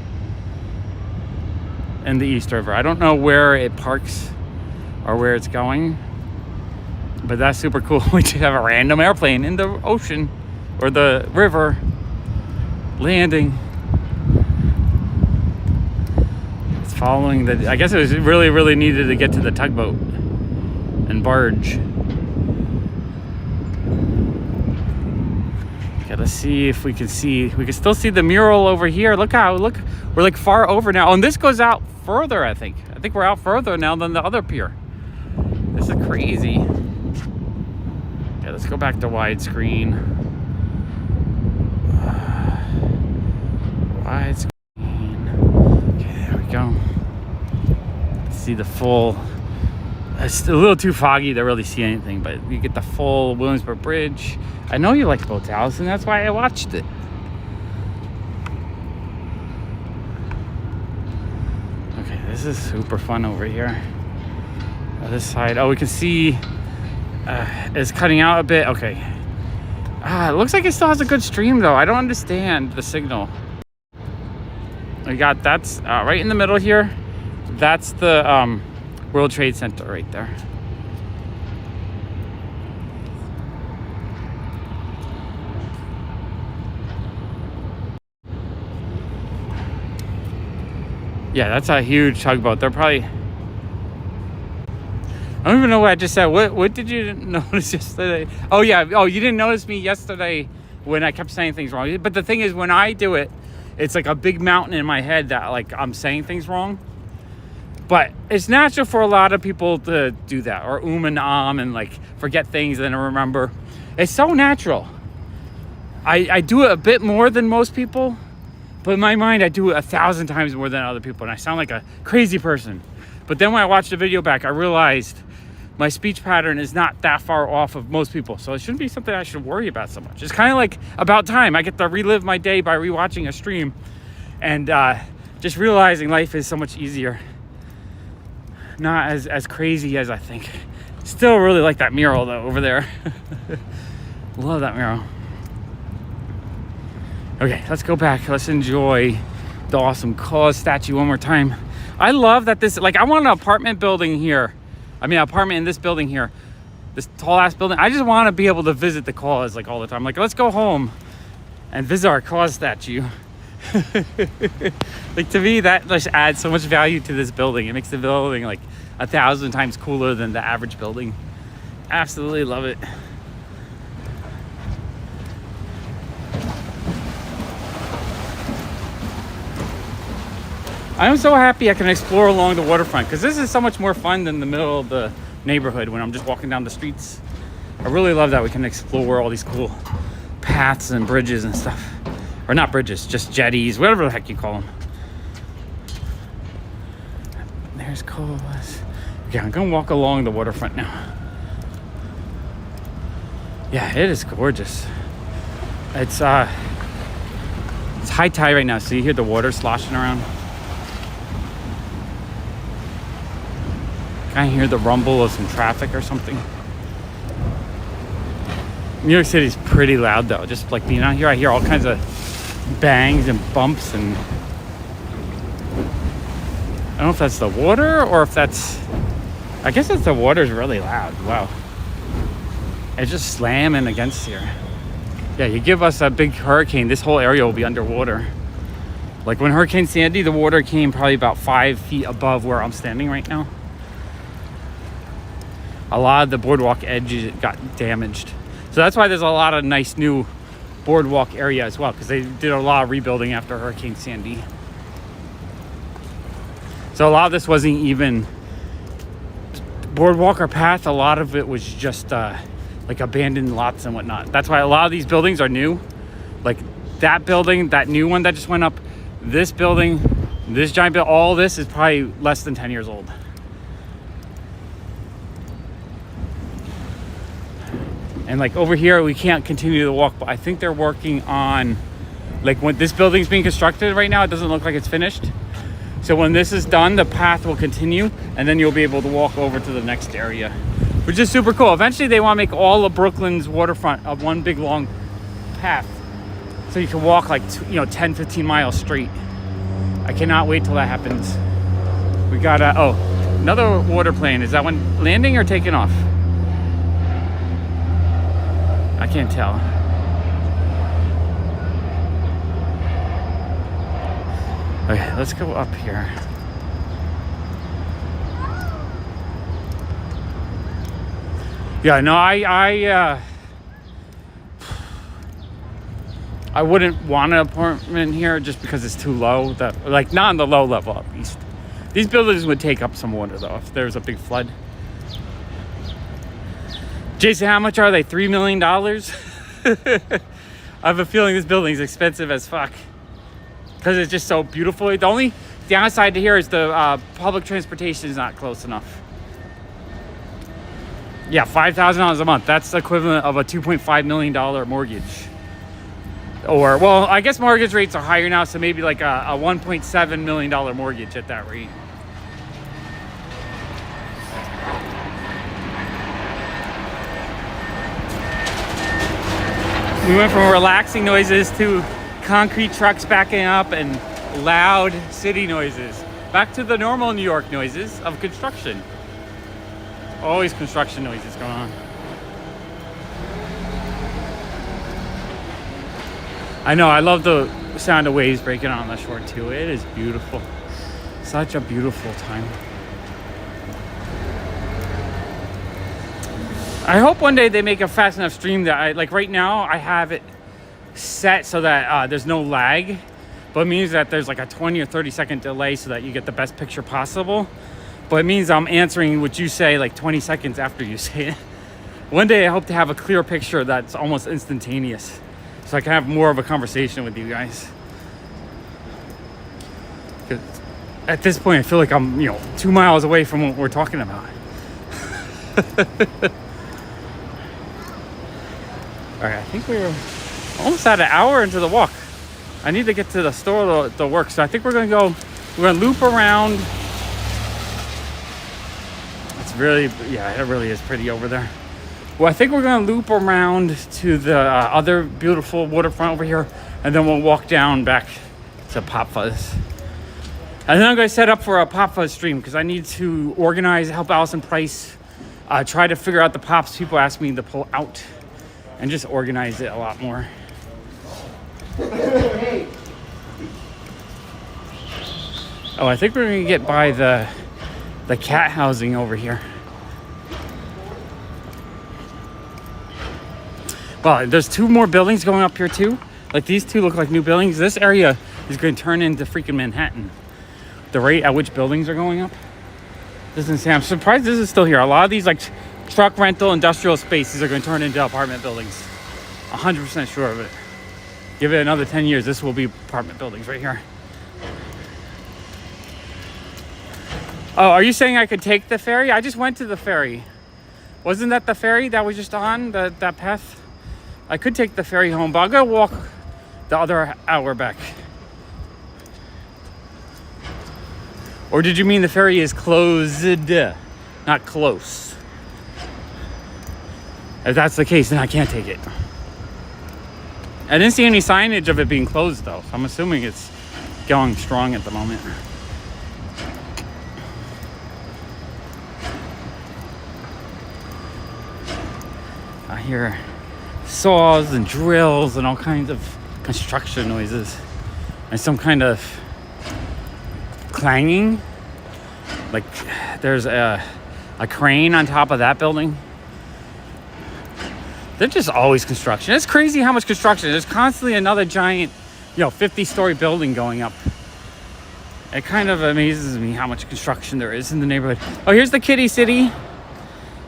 Speaker 1: in the East River. I don't know where it parks or where it's going, but that's super cool. We just have a random airplane in the ocean or the river landing. It's following the, I guess it was really needed to get to the tugboat and barge. Gotta see if we can still see the mural over here. Look, we're like far over now. Oh, and this goes out further, I think we're out further now than the other pier. This is crazy. Yeah, let's go back to widescreen. Widescreen. Okay, there we go. Let's see the full. It's a little too foggy to really see anything, but you get the full Williamsburg Bridge. I know you like boats, Allison. That's why I watched it. Okay, this is super fun over here. This side, oh, we can see it's cutting out a bit. Okay. It looks like it still has a good stream though. I don't understand the signal. We got, that's right in the middle here. That's the World Trade Center right there. Yeah, that's a huge tugboat. They're probably, I don't even know what I just said. What did you notice yesterday? Oh yeah, oh, you didn't notice me yesterday when I kept saying things wrong. But the thing is, when I do it, it's like a big mountain in my head that like I'm saying things wrong. But it's natural for a lot of people to do that, or and and like forget things and then remember. It's so natural. I do it a bit more than most people, but in my mind I do it 1,000 times more than other people, and I sound like a crazy person. But then when I watched the video back, I realized my speech pattern is not that far off of most people, so it shouldn't be something I should worry about so much. It's kind of like About Time. I get to relive my day by rewatching a stream and just realizing life is so much easier. Not as crazy as I think. Still really like that mural though over there. Love that mural. Okay, let's go back. Let's enjoy the awesome cause statue one more time. I love that this, like, I want an apartment building here. I mean, an apartment in this building here. This tall ass building. I just want to be able to visit the cause like all the time. Like, let's go home and visit our cause statue. Like, to me, that just adds so much value to this building. It makes the building like 1,000 times cooler than the average building. Absolutely love it. I'm so happy I can explore along the waterfront because this is so much more fun than the middle of the neighborhood when I'm just walking down the streets. I really love that we can explore all these cool paths and bridges and stuff. Or not bridges, just jetties, whatever the heck you call them. There's Colas. Okay, I'm gonna walk along the waterfront now. Yeah, it is gorgeous. It's high tide right now, so you hear the water sloshing around. Kind of hear the rumble of some traffic or something. New York City's pretty loud though. Just like being out here, I hear all kinds of bangs and bumps, and I don't know if that's the water or if that's, I guess it's the water's really loud. Wow. It's just slamming against here. Yeah, you give us a big hurricane, this whole area will be underwater. Like when Hurricane Sandy, the water came probably about 5 feet above where I'm standing right now. A lot of the boardwalk edges got damaged. So that's why there's a lot of nice new boardwalk area as well, because they did a lot of rebuilding after Hurricane Sandy. So a lot of this wasn't even boardwalk or path. A lot of it was just like abandoned lots and whatnot. That's why a lot of these buildings are new. Like that building, that new one that just went up, this building, this giant building, all this is probably less than 10 years old. And like over here, we can't continue to walk, but I think they're working on, like when this building's being constructed right now, it doesn't look like it's finished. So when this is done, the path will continue and then you'll be able to walk over to the next area, which is super cool. Eventually they want to make all of Brooklyn's waterfront of one big long path. So you can walk like, 10, 15 miles straight. I cannot wait till that happens. We got another water plane. Is that one landing or taking off? I can't tell. Okay, let's go up here. Yeah, no, I wouldn't want an apartment here just because it's too low. Like not on the low level at least. These buildings would take up some water though if there's a big flood. Jason, how much are they? $3 million? I have a feeling this building is expensive as fuck because it's just so beautiful. The only downside to here is the public transportation is not close enough. Yeah, $5,000 a month. That's the equivalent of a $2.5 million mortgage. Or, well, I guess mortgage rates are higher now, so maybe like a $1.7 million mortgage at that rate. We went from relaxing noises to concrete trucks backing up and loud city noises. Back to the normal New York noises of construction. Always construction noises going on. I know, I love the sound of waves breaking on the shore too. It is beautiful. Such a beautiful time. I hope one day they make a fast enough stream that like right now I have it set so that there's no lag, but it means that there's like a 20 or 30 second delay so that you get the best picture possible. But it means I'm answering what you say like 20 seconds after you say it. One day I hope to have a clear picture that's almost instantaneous so I can have more of a conversation with you guys. 'Cause at this point I feel like I'm 2 miles away from what we're talking about. All right, I think we're almost at an hour into the walk. I need to get to the store to work, so I think we're gonna loop around. It's really, yeah, it really is pretty over there. Well, I think we're gonna loop around to the other beautiful waterfront over here, and then we'll walk down back to PopFuzz. And then I'm gonna set up for a PopFuzz stream because I need to organize, help Allison Price, try to figure out the pops people ask me to pull out. And just organize it a lot more. Oh, I think we're gonna get by the cat housing over here. Well, there's 2 more buildings going up here too. Like these 2 look like new buildings. This area is going to turn into freaking Manhattan. the rate at which buildings are going up. Doesn't say. I'm surprised this is still here. A lot of these like truck rental industrial spaces are going to turn into apartment buildings. 100% sure of it. Give it another 10 years, this will be apartment buildings right here. Oh, are you saying I could take the ferry? I just went to the ferry. Wasn't that the ferry that was just on that path? I could take the ferry home, but I'll go walk the other hour back. Or did you mean the ferry is closed, not close? If that's the case, then I can't take it. I didn't see any signage of it being closed though, so I'm assuming it's going strong at the moment. I hear saws and drills and all kinds of construction noises and some kind of clanging. Like there's a crane on top of that building. They're just always construction. It's crazy how much construction. There's constantly another giant, 50-story building going up. It kind of amazes me how much construction there is in the neighborhood. Oh, here's the Kitty City.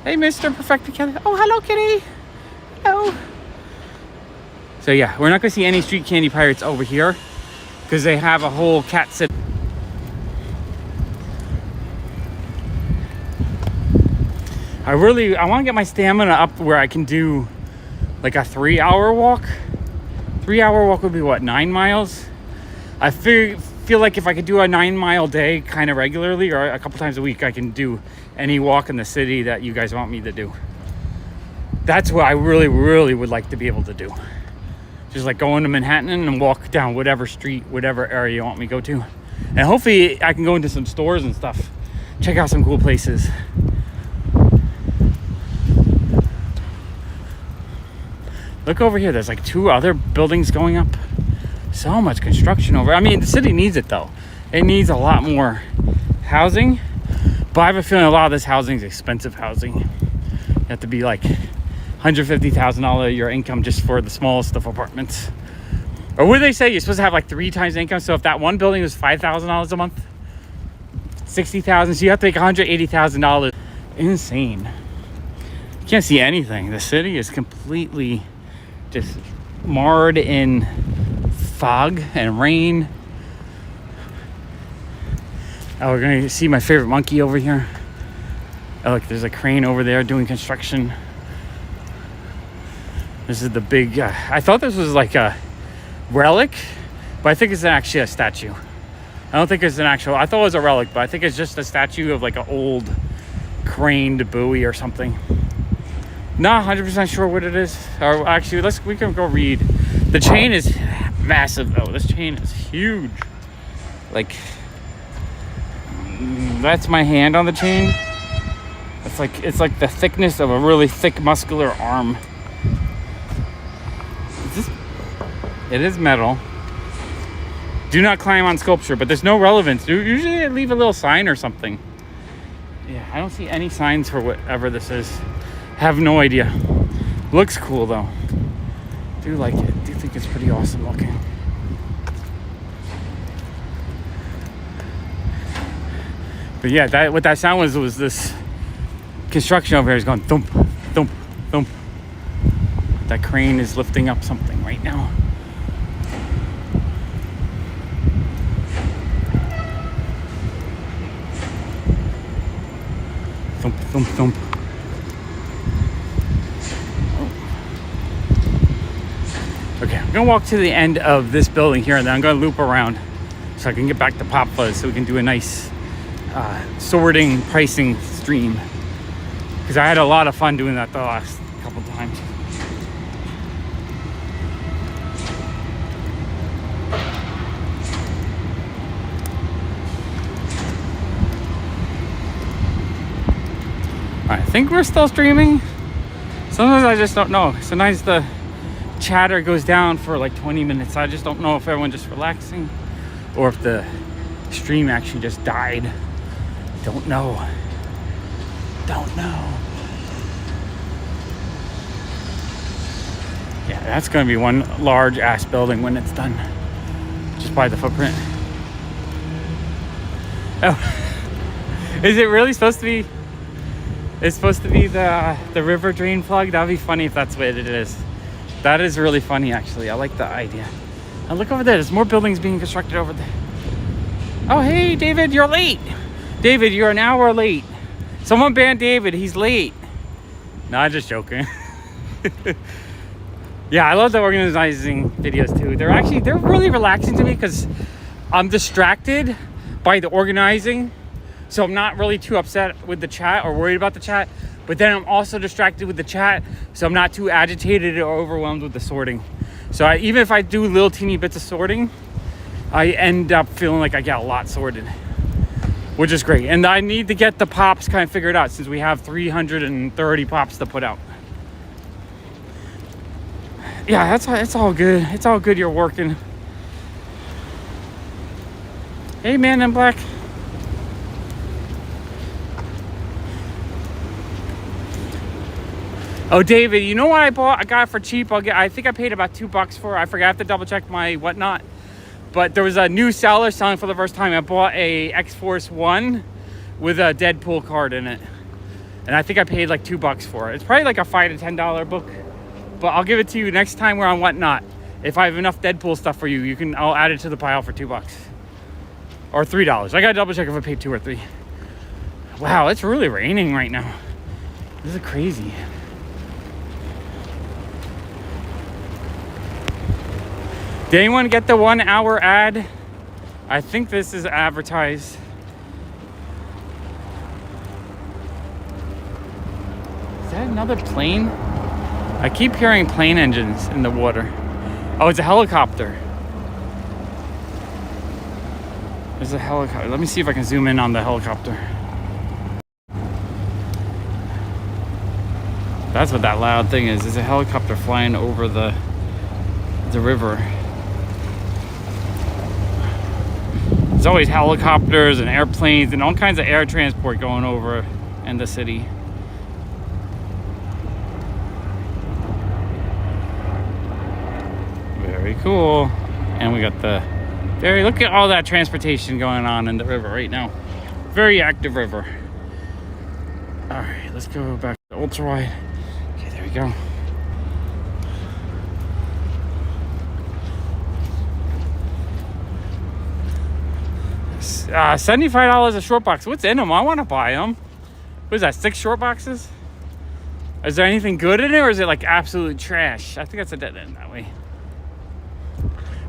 Speaker 1: Hey, Mr. Perfected Kelly. Oh, hello, Kitty. Hello. So yeah, we're not going to see any street candy pirates over here because they have a whole cat city. I want to get my stamina up where I can do like a 3-hour walk. 3-hour walk would be what, 9 miles? I feel like if I could do a 9-mile day kind of regularly or a couple times a week, I can do any walk in the city that you guys want me to do. That's what I really, really would like to be able to do. Just like go into Manhattan and walk down whatever street, whatever area you want me to go to. And hopefully I can go into some stores and stuff. Check out some cool places. Look over here. There's like 2 other buildings going up. So much construction over. I mean, the city needs it though. It needs a lot more housing. But I have a feeling a lot of this housing is expensive housing. You have to be like $150,000 a year income just for the smallest of apartments. Or what do they say? You're supposed to have like 3 times income. So if that one building was $5,000 a month, $60,000. So you have to make $180,000. Insane. You can't see anything. The city is completely just marred in fog and rain. Oh, we're going to see my favorite monkey over here. Oh, look, there's a crane over there doing construction. This is the big... I thought this was like a relic, but I think it's actually a statue. I don't think it's an actual... I thought it was a relic, but I think it's just a statue of like an old craned buoy or something. Not 100% sure what it is. Or actually, we can go read. The chain is massive though. This chain is huge. Like, that's my hand on the chain. It's like the thickness of a really thick muscular arm. It is metal. Do not climb on sculpture, but there's no relevance. Usually they leave a little sign or something. Yeah, I don't see any signs for whatever this is. Have no idea. Looks cool though. Do like it. Do think it's pretty awesome looking. But yeah, what that sound was this construction over here is going thump, thump, thump. That crane is lifting up something right now. Thump, thump, thump. Okay, I'm gonna walk to the end of this building here and then I'm gonna loop around so I can get back to PopFuzz so we can do a nice sorting pricing stream, because I had a lot of fun doing that the last couple times. I think we're still streaming. Sometimes I just don't know. Sometimes the chatter goes down for like 20 minutes. I just don't know if everyone's just relaxing or if the stream actually just died. Don't know. Yeah, that's gonna be one large ass building when it's done. Just by the footprint. Oh, is it really supposed to be? It's supposed to be the river drain plug. That'd be funny if that's what it is. That is really funny, actually. I like the idea. And look over there. There's more buildings being constructed over there. Oh, hey, David, you're late. David, you're an hour late. Someone banned David. He's late. No, I'm just joking. Yeah, I love the organizing videos too. They're really relaxing to me because I'm distracted by the organizing. So I'm not really too upset with the chat or worried about the chat. But then I'm also distracted with the chat. So I'm not too agitated or overwhelmed with the sorting. So even if I do little teeny bits of sorting, I end up feeling like I get a lot sorted, which is great. And I need to get the pops kind of figured out since we have 330 pops to put out. Yeah, it's all good. It's all good you're working. Hey, man in black. Oh, David, you know what I bought? I got it for cheap. I think I paid about $2 for it. I forgot to double check my whatnot. But there was a new seller selling for the first time. I bought a X-Force 1 with a Deadpool card in it. And I think I paid like $2 for it. It's probably like a $5 to $10 book. But I'll give it to you next time we're on Whatnot. If I have enough Deadpool stuff for you, I'll add it to the pile for $2. Or $3. I gotta double check if I paid 2 or 3. Wow, it's really raining right now. This is crazy. Did anyone get the 1 hour ad? I think this is advertised. Is that another plane? I keep hearing plane engines in the water. Oh, it's a helicopter. There's a helicopter. Let me see if I can zoom in on the helicopter. That's what that loud thing is. There's a helicopter flying over the river. There's always helicopters and airplanes and all kinds of air transport going over in the city. Very cool. And we got look at all that transportation going on in the river right now. Very active river. All right, let's go back to ultra wide. Okay, there we go. $75 a short box. What's in them? I want to buy them. What is that, 6 short boxes? Is there anything good in it, or is it like absolute trash? I think that's a dead end that way.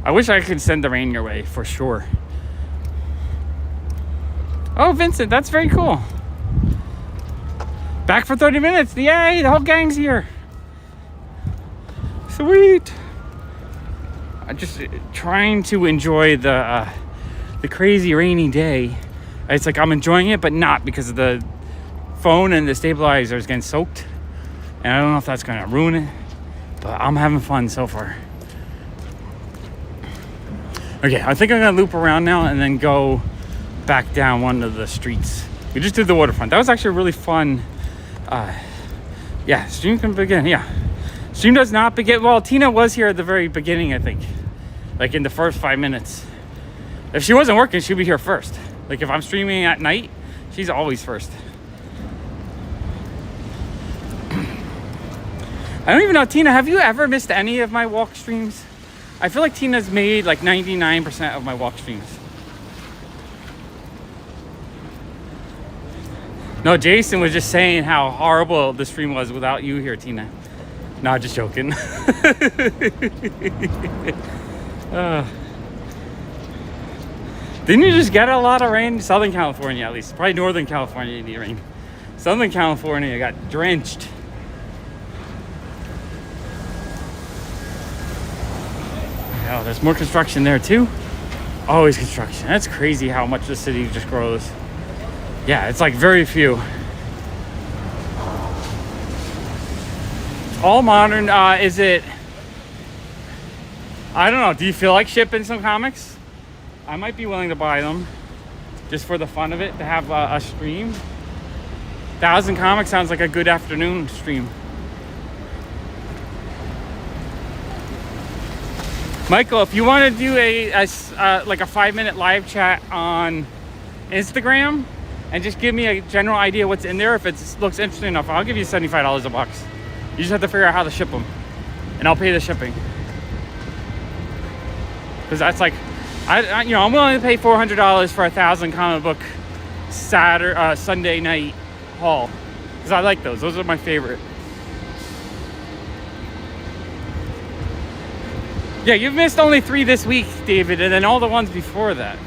Speaker 1: I wish I could send the rain your way for sure. Oh, Vincent, that's very cool. Back for 30 minutes. Yay, the whole gang's here. Sweet. I'm just trying to enjoy the crazy rainy day. It's like I'm enjoying it, but not because of the phone and the stabilizer is getting soaked. And I don't know if that's going to ruin it, but I'm having fun so far. Okay, I think I'm going to loop around now and then go back down one of the streets. We just did the waterfront. That was actually really fun. Yeah, stream can begin. Yeah. Stream does not begin. Well, Tina was here at the very beginning, I think. Like in the first 5 minutes. If she wasn't working, she'd be here first. Like if I'm streaming at night, she's always first. I don't even know, Tina, have you ever missed any of my walk streams? I feel like Tina's made like 99% of my walk streams. No, Jason was just saying how horrible the stream was without you here, Tina. No, just joking. Didn't you just get a lot of rain? Southern California, at least. Probably Northern California, you need rain. Southern California got drenched. Oh, there's more construction there too. Always construction. That's crazy how much the city just grows. Yeah, it's like very few. All modern. Is it? I don't know. Do you feel like shipping some comics? I might be willing to buy them just for the fun of it, to have a stream. 1,000 comics sounds like a good afternoon stream. Michael, if you want to do like a 5-minute live chat on Instagram and just give me a general idea what's in there. If it looks interesting enough, I'll give you $75 a box. You just have to figure out how to ship them, and I'll pay the shipping. Because that's like, I'm willing to pay $400 for 1,000 comic book Sunday night haul, because I like those. Those are my favorite. Yeah, you've missed only 3 this week, David, and then all the ones before that.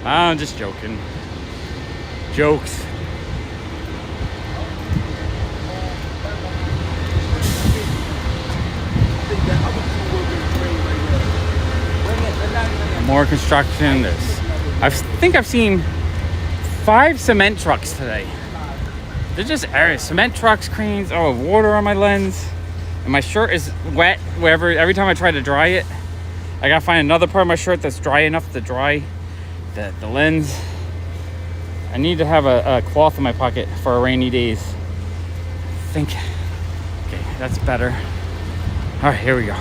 Speaker 1: I'm just joking. Jokes. More construction. I think I've seen 5 cement trucks today. They're just cement trucks, cranes. Oh, water on my lens. And my shirt is wet every time I try to dry it. I gotta find another part of my shirt that's dry enough to dry the lens. I need to have a cloth in my pocket for rainy days. Okay, that's better. All right, here we go.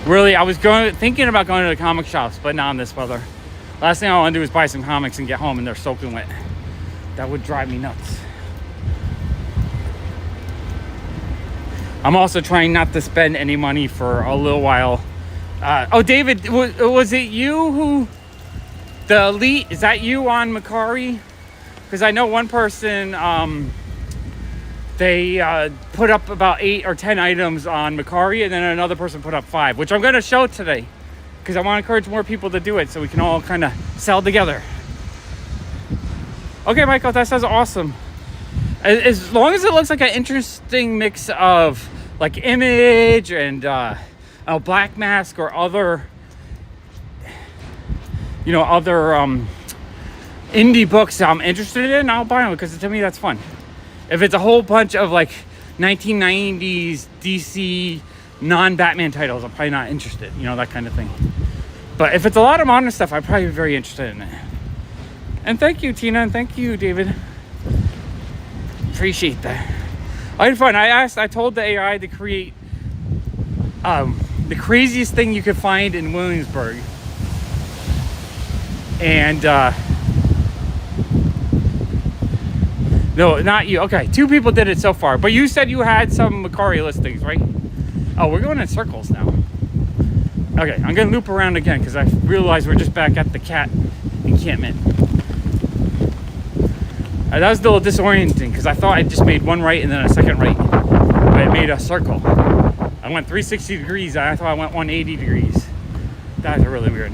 Speaker 1: Really, I was thinking about going to the comic shops, but not in this weather. Last thing I want to do is buy some comics and get home and they're soaking wet. That would drive me nuts. I'm also trying not to spend any money for a little while. David, was it you who, the elite, is that you on Macari? Because I know one person, they put up about 8 or 10 items on Macari, and then another person put up 5, which I'm going to show today, because I want to encourage more people to do it so we can all kind of sell together. Okay, Michael, that sounds awesome. As long as it looks like an interesting mix of like Image and Black Mask or other, indie books I'm interested in, I'll buy them, because to me that's fun. If it's a whole bunch of like 1990s DC non-Batman titles, I'm probably not interested, that kind of thing. But if it's a lot of modern stuff, I'd probably be very interested in it. And thank you, Tina, and thank you, David. Appreciate that. I had fun. I told the AI to create the craziest thing you could find in Williamsburg. And no, not you. Okay, 2 people did it so far. But you said you had some Macari listings, right? Oh, we're going in circles now. Okay, I'm going to loop around again because I realize we're just back at the cat encampment. That was a little disorienting because I thought I just made one right and then a second right. But it made a circle. I went 360 degrees and I thought I went 180 degrees. That was really weird.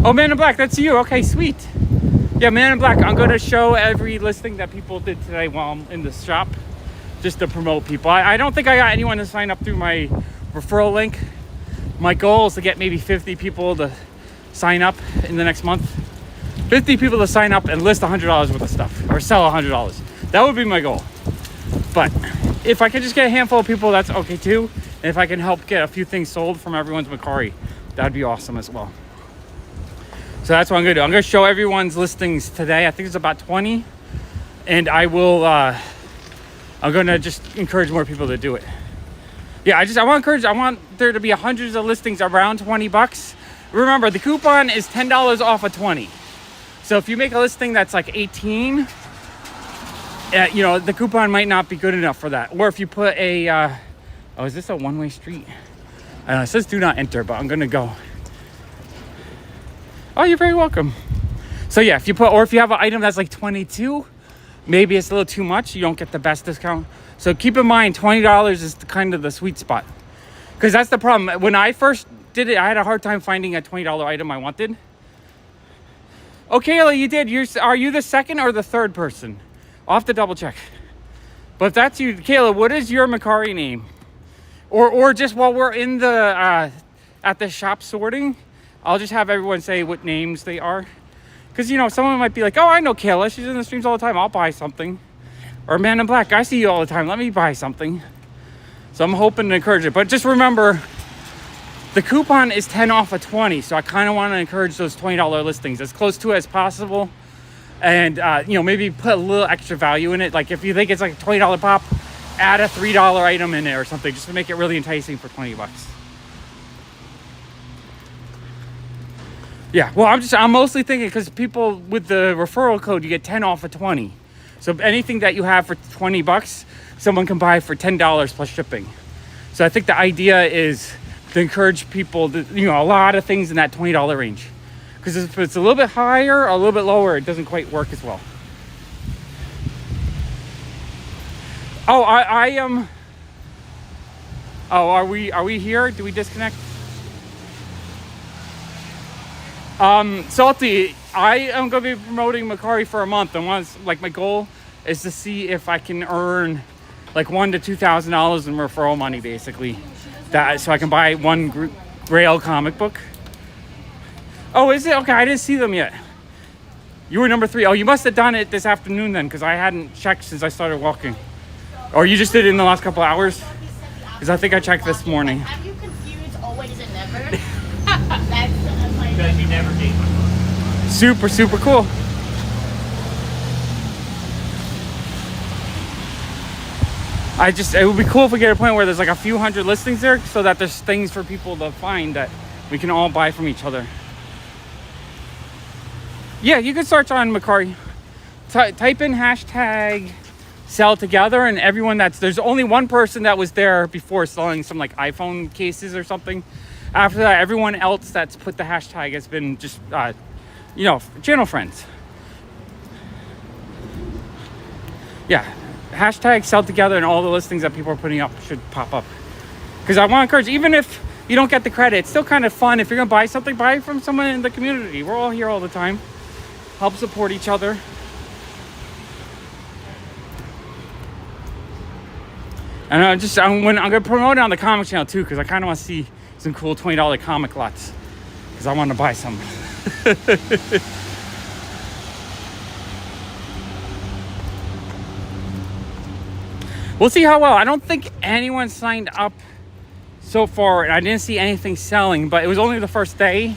Speaker 1: Oh, Man in Black, that's you. Okay, sweet. Yeah, Man in Black, I'm going to show every listing that people did today while I'm in the shop, just to promote people. I don't think I got anyone to sign up through my referral link. My goal is to get maybe 50 people to sign up in the next month. 50 people to sign up and list $100 worth of stuff, or sell $100. That would be my goal. But if I could just get a handful of people, that's okay too. And if I can help get a few things sold from everyone's Macari, that'd be awesome as well. So that's what I'm gonna do. I'm gonna show everyone's listings today. I think it's about 20. And I will, I'm gonna just encourage more people to do it. Yeah, I want there to be hundreds of listings around $20. Remember, the coupon is $10 off of 20. So if you make a listing that's like 18, the coupon might not be good enough for that. Or if you put a, is this a one-way street? I don't know, it says do not enter, but I'm gonna go. Oh, you're very welcome. So yeah, if you have an item that's like 22, maybe it's a little too much. You don't get the best discount. So keep in mind, $20 is kind of the sweet spot. Because that's the problem. When I first did it, I had a hard time finding a $20 item I wanted. Oh, Kayla, you did. Are you the second or the third person? I'll have to double check. But if that's you, Kayla, what is your Macari name? Or just while we're in the at the shop sorting, I'll just have everyone say what names they are. Because, someone might be like, oh, I know Kayla. She's in the streams all the time. I'll buy something. Or Man in Black, I see you all the time. Let me buy something. So I'm hoping to encourage it. But just remember, the coupon is 10 off of 20. So I kind of want to encourage those $20 listings as close to it as possible. And, maybe put a little extra value in it. Like if you think it's like a $20 pop, add a $3 item in there or something just to make it really enticing for $20. Yeah, well, I'm mostly thinking because people with the referral code, you get 10 off of 20. So anything that you have for $20, someone can buy for $10 plus shipping. So I think the idea is to encourage people to, a lot of things in that $20 range. Because if it's a little bit higher or a little bit lower, it doesn't quite work as well. Oh, I am. Oh, are we here? Do we disconnect? Salty, I am going to be promoting Macari for a month, and my goal is to see if I can earn like $1,000 to $2,000 in referral money, basically, so I can buy one Grail comic book. Oh, is it? Okay, I didn't see them yet. You were number 3. Oh, you must have done it this afternoon then, because I hadn't checked since I started walking. Or you just did it in the last couple hours? Because I think I checked this morning.
Speaker 2: Have you confused always and never? That's my...
Speaker 3: Because you never take my phone.
Speaker 1: Super, super cool. It would be cool if we get a point where there's like a few hundred listings there so that there's things for people to find that we can all buy from each other. Yeah, you can search on Macari. Type in hashtag sell together, and there's only one person that was there before selling some like iPhone cases or something. After that, everyone else that's put the hashtag has been just, channel friends. Yeah, hashtag sell together, and all the listings that people are putting up should pop up. Because I want to encourage, even if you don't get the credit, it's still kind of fun. If you're going to buy something, buy it from someone in the community. We're all here all the time. Help support each other. And I'm going to promote it on the comic channel too, because I kind of want to see some cool $20 comic lots, because I want to buy some. We'll see how well. I don't think anyone signed up so far, and I didn't see anything selling, but it was only the first day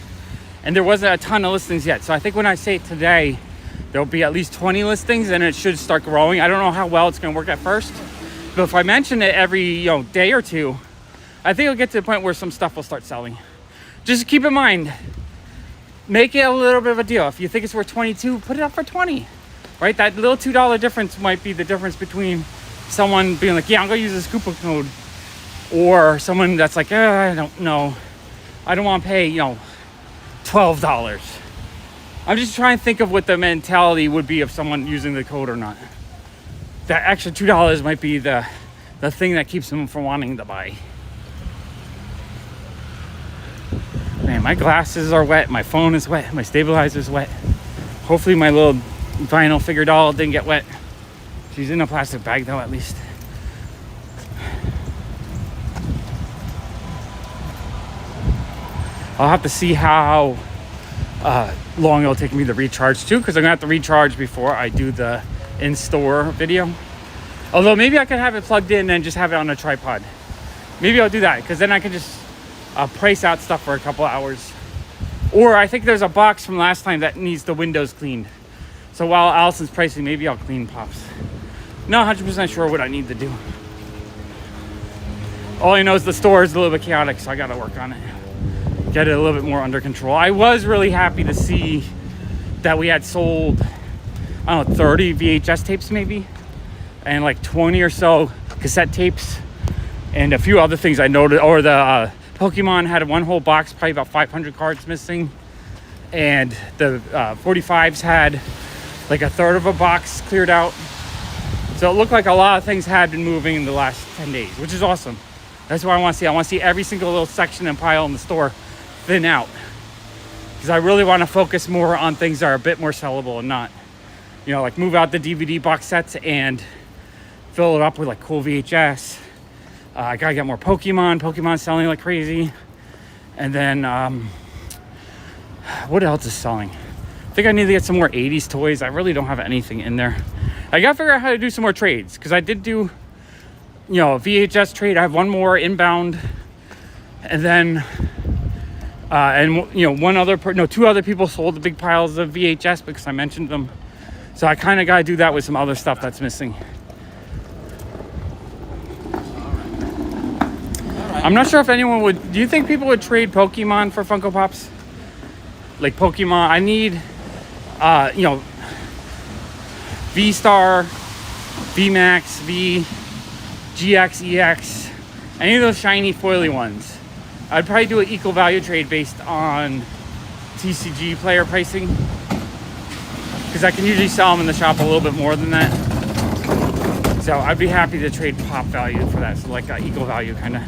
Speaker 1: and there wasn't a ton of listings yet. So I think when I say today, there'll be at least 20 listings and it should start growing. I don't know how well it's going to work at first, but if I mention it every day or two, I think it'll get to the point where some stuff will start selling. Just keep in mind, make it a little bit of a deal. If you think it's worth 22, put it up for 20, right? That little $2 difference might be the difference between someone being like, yeah, I'm going to use this coupon code, or someone that's like, I don't know, I don't want to pay, $12. I'm just trying to think of what the mentality would be of someone using the code or not. That extra $2 might be the thing that keeps them from wanting to buy. Man, my glasses are wet, my phone is wet, my stabilizer's wet. Hopefully my little vinyl figure doll didn't get wet. She's in a plastic bag though, at least. I'll have to see how long it'll take me to recharge too, because I'm gonna have to recharge before I do the in-store video. Although maybe I could have it plugged in and just have it on a tripod. Maybe I'll do that, because then I can just price out stuff for a couple hours. Or I think there's a box from last time that needs the windows cleaned. So while Allison's pricing, maybe I'll clean Pops. Not 100% sure what I need to do. All I know is the store is a little bit chaotic, so I gotta work on it. Get it a little bit more under control. I was really happy to see that we had sold, 30 VHS tapes maybe, and like 20 or so cassette tapes, and a few other things I noted. Or the Pokemon had one whole box, probably about 500 cards missing, and the 45s had like a third of a box cleared out. So it looked like a lot of things had been moving in the last 10 days, which is awesome. That's what I want to see. I want to see every single little section and pile in the store thin out, because I really want to focus more on things that are a bit more sellable and not, like move out the DVD box sets and fill it up with like cool VHS. I gotta get more Pokemon selling like crazy. And then what else is selling? I think I need to get some more 80s toys. I really don't have anything in there. I gotta figure out how to do some more trades, because I did do a VHS trade. I have one more inbound, and then two other people sold the big piles of VHS because I mentioned them. So I kind of got to do that with some other stuff that's missing. I'm not sure if anyone would. Do you think people would trade Pokemon for Funko Pops? like Pokemon. I need, you know, V-Star, V-Max, V, GX, EX, any of those shiny foily ones. I'd probably do an equal value trade based on TCG player pricing, because I can usually sell them in the shop a little bit more than that. So I'd be happy to trade pop value for that. So like equal value kind of.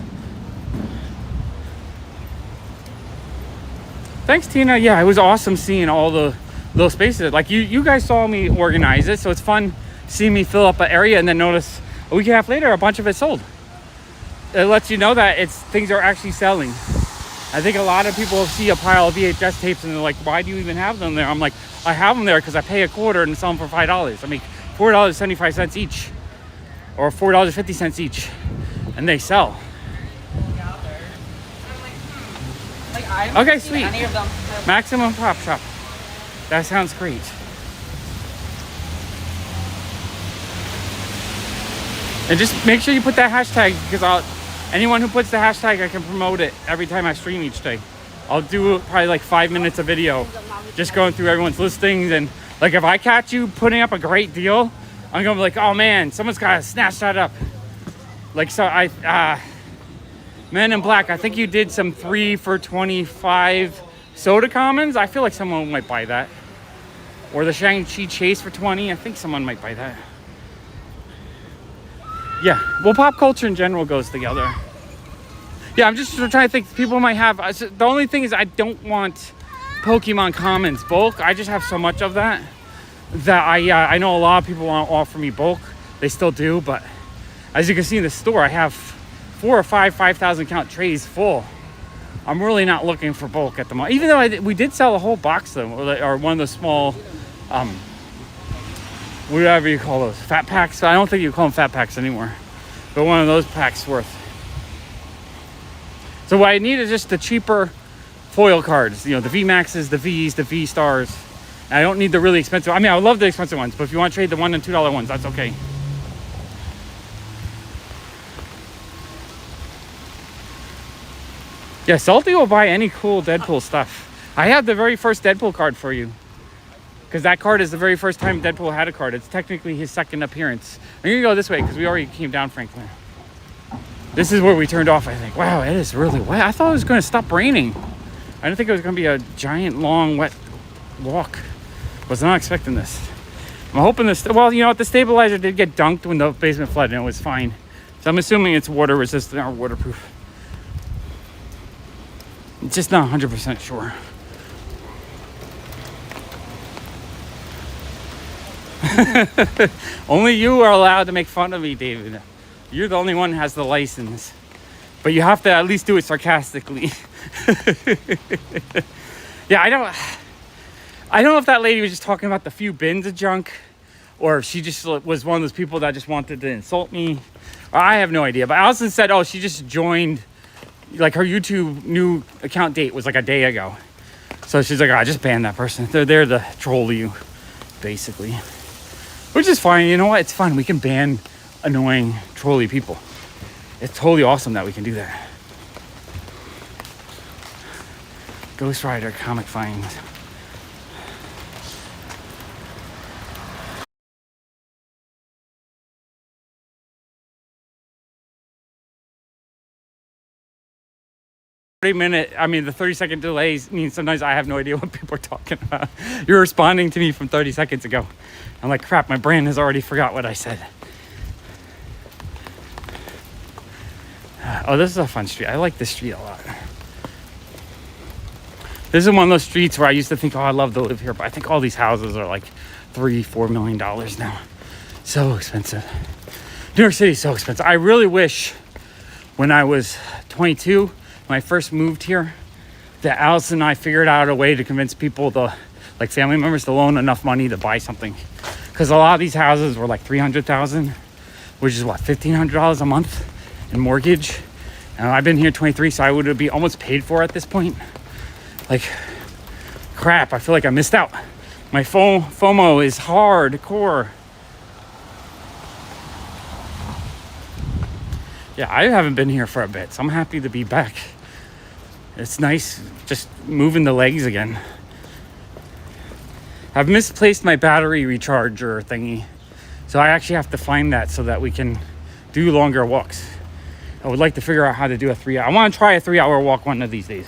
Speaker 1: Thanks, Tina. Yeah, it was awesome seeing all the little spaces. Like you guys saw me organize it, so it's fun seeing me fill up an area and then notice a week and a half later a bunch of it sold. It lets you know that things are actually selling. I think a lot of people see a pile of VHS tapes and they're like, why do you even have them there? I'm like, I have them there because I pay $0.25 and sell them for $5. I make $4.75 each, or $4.50 each, and they sell. Okay, sweet. Maximum Pop Shop. That sounds great. And just make sure you put that hashtag, because anyone who puts the hashtag, I can promote it every time I stream each day. I'll do probably like 5 minutes of video just going through everyone's listings. And like if I catch you putting up a great deal, I'm gonna be like, oh man, someone's gotta snatch that up. Like, so Men in Black, I think you did some 3 for $25 soda commons. I feel like someone might buy that. Or the Shang-Chi Chase for $20. I think someone might buy that. Yeah, well, pop culture in general goes together. Yeah, I'm just trying to think. People might have. The only thing is I don't want Pokemon commons bulk. I just have so much of that I know a lot of people want to offer me bulk. They still do, but as you can see in the store, I have 4 or 5 5,000 count trays full. I'm really not looking for bulk at the moment. Even though we did sell a whole box though, or one of the small, whatever you call those, fat packs. I don't think you call them fat packs anymore, but one of those packs worth. So what I need is just the cheaper foil cards. You know, the V Maxes, the Vs, the V Stars. And I don't need the really expensive. I mean, I would love the expensive ones, but if you want to trade the $1 and $2 ones, that's okay. Yeah, Salty will buy any cool Deadpool stuff. I have the very first Deadpool card for you, because that card is the very first time Deadpool had a card. It's technically his second appearance. I'm gonna go this way because we already came down Franklin. This is where we turned off, I think. Wow, it is really wet. I thought it was gonna stop raining. I didn't think it was gonna be a giant, long, wet walk. Was not expecting this. I'm hoping this, well, you know what, the stabilizer did get dunked when the basement flooded and it was fine. So I'm assuming it's water resistant or waterproof. Just not 100% sure. Only you are allowed to make fun of me, David. You're the only one who has the license. But you have to at least do it sarcastically. Yeah, I don't know if that lady was just talking about the few bins of junk, or if she just was one of those people that just wanted to insult me. I have no idea. But Allison said, oh, she just joined, like her YouTube new account date was like a day ago. So she's like, I just banned that person. They're there to troll you, basically. Which is fine. You know what? It's fun. We can ban annoying, trolly people. It's totally awesome that we can do that. Ghost Rider comic finds. The 30-second delays means sometimes I have no idea what people are talking about. You're responding to me from 30 seconds ago. I'm like, crap, my brain has already forgot what I said. Oh, this is a fun street. I like this street a lot. This is one of those streets where I used to think, oh, I'd love to live here, but I think all these houses are like $3-4 million now. So expensive. New York City is so expensive. I really wish when I was 22, when I first moved here, that Allison and I figured out a way to convince people, like family members, to loan enough money to buy something. Because a lot of these houses were like $300,000, which is what, $1,500 a month in mortgage. And I've been here 23, so I would be almost paid for at this point. Like, crap, I feel like I missed out. My FOMO is hardcore. Yeah, I haven't been here for a bit, so I'm happy to be back. It's nice just moving the legs again. I've misplaced my battery recharger thingy. So I actually have to find that so that we can do longer walks. I would like to figure out how to do a 3 hour. I want to try a 3 hour walk one of these days